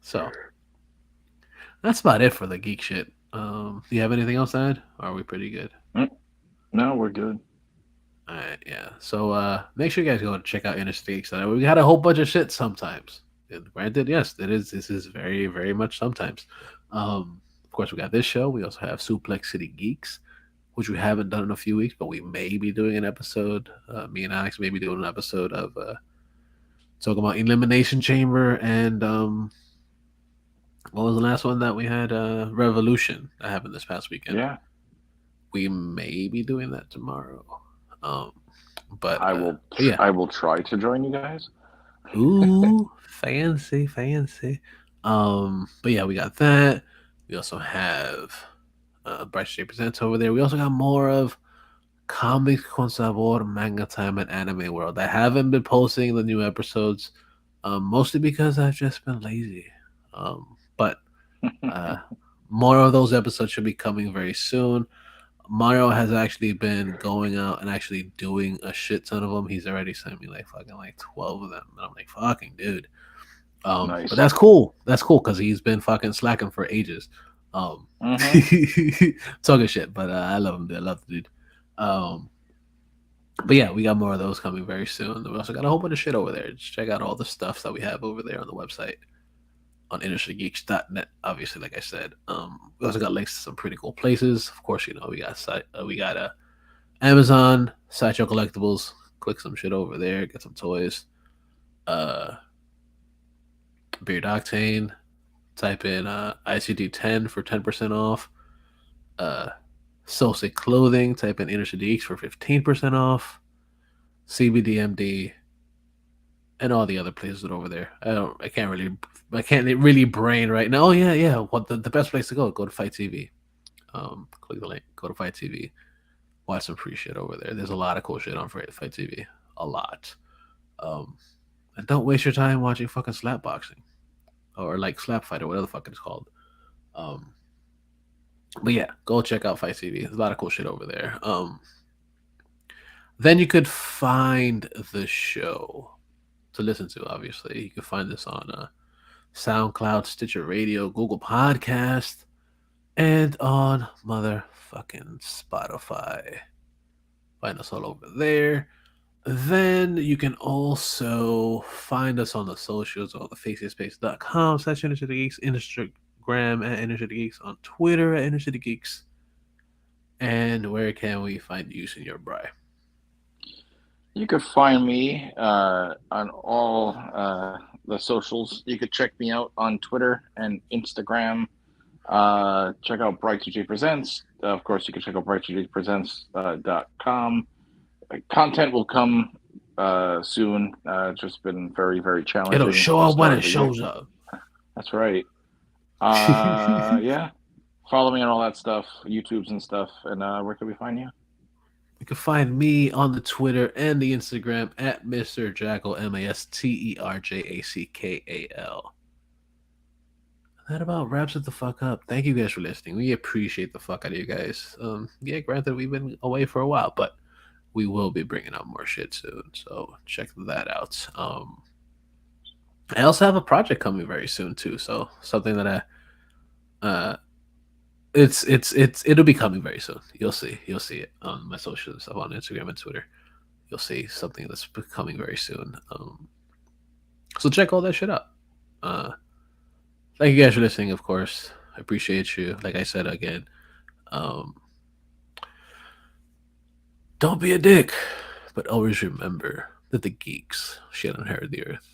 So that's about it for the geek shit. Do you have anything else to add? Or are we pretty good? No, we're good. All right, yeah. So make sure you guys go and check out InnerCityGeeks. We got a whole bunch of shit sometimes. And granted, yes, this is very, very much sometimes. Of course, we got this show. We also have Suplex City Geeks, which we haven't done in a few weeks, but we may be doing an episode. Me and Alex may be doing an episode of talking about Elimination Chamber and what was the last one that we had? Revolution that happened this past weekend. Yeah. We may be doing that tomorrow. But I will try to join you guys. Ooh, fancy. But yeah, we got that. We also have Bright Shade Presents over there. We also got more of Comics Con Sabor, Manga Time, and Anime World. I haven't been posting the new episodes, mostly because I've just been lazy. But more of those episodes should be coming very soon. Mario has actually been going out and actually doing a shit ton of them. He's already sent me like 12 of them. And I'm like, fucking dude. Nice. But that's cool. That's cool because he's been fucking slacking for ages. Talking shit, but I love him, dude. I love the dude. But yeah, we got more of those coming very soon. We also got a whole bunch of shit over there. Just check out all the stuff that we have over there on the website on InnerCityGeeks.net. Obviously, like I said, we also got links to some pretty cool places. Of course, you know we got Amazon, Sideshow Collectibles. Click some shit over there, get some toys. Beard Octane. Type in ICD10 for 10% off. Soulsy Clothing. Type in InnerCityGeeks for 15% off. CBDMD. And all the other places that are over there. I can't really brain right now. Oh yeah. What the best place to go? Go to Fight TV. Click the link. Go to Fight TV. Watch some free shit over there. There's a lot of cool shit on Fight TV. A lot. And don't waste your time watching fucking slap boxing or like slap fight or whatever the fuck it's called. But yeah, go check out Fight TV. There's a lot of cool shit over there. Then you could find the show to listen to. Obviously, you can find this on SoundCloud, Stitcher Radio, Google Podcast, and on motherfucking Spotify. Find us all over there. Then you can also find us on the socials on the facespace.com/InnerCityGeeks, Instagram at InnerCityGeeks, on Twitter at InnerCityGeeks. And where can we find you, Senor Bry? You could find me on all the socials. You could check me out on Twitter and Instagram Check out Bright2J Presents. Of course, you can check out bright2jpresents.com. Content will come soon. It's just been very, very challenging. It'll show up when it shows up. That's right. Yeah. Follow me on all that stuff, YouTubes and stuff. And where can we find you? You can find me on the Twitter and the Instagram at Mr. Jackal, MasterJackal. That about wraps it the fuck up. Thank you guys for listening. We appreciate the fuck out of you guys. Yeah, granted, we've been away for a while, but we will be bringing out more shit soon. So check that out. I also have a project coming very soon too. So something that it'll be coming very soon. You'll see it on my social stuff on Instagram and Twitter. You'll see something that's coming very soon. So check all that shit out. Thank you guys for listening, of course. I appreciate you. Like I said again, don't be a dick, but always remember that the geeks shall inherit the earth.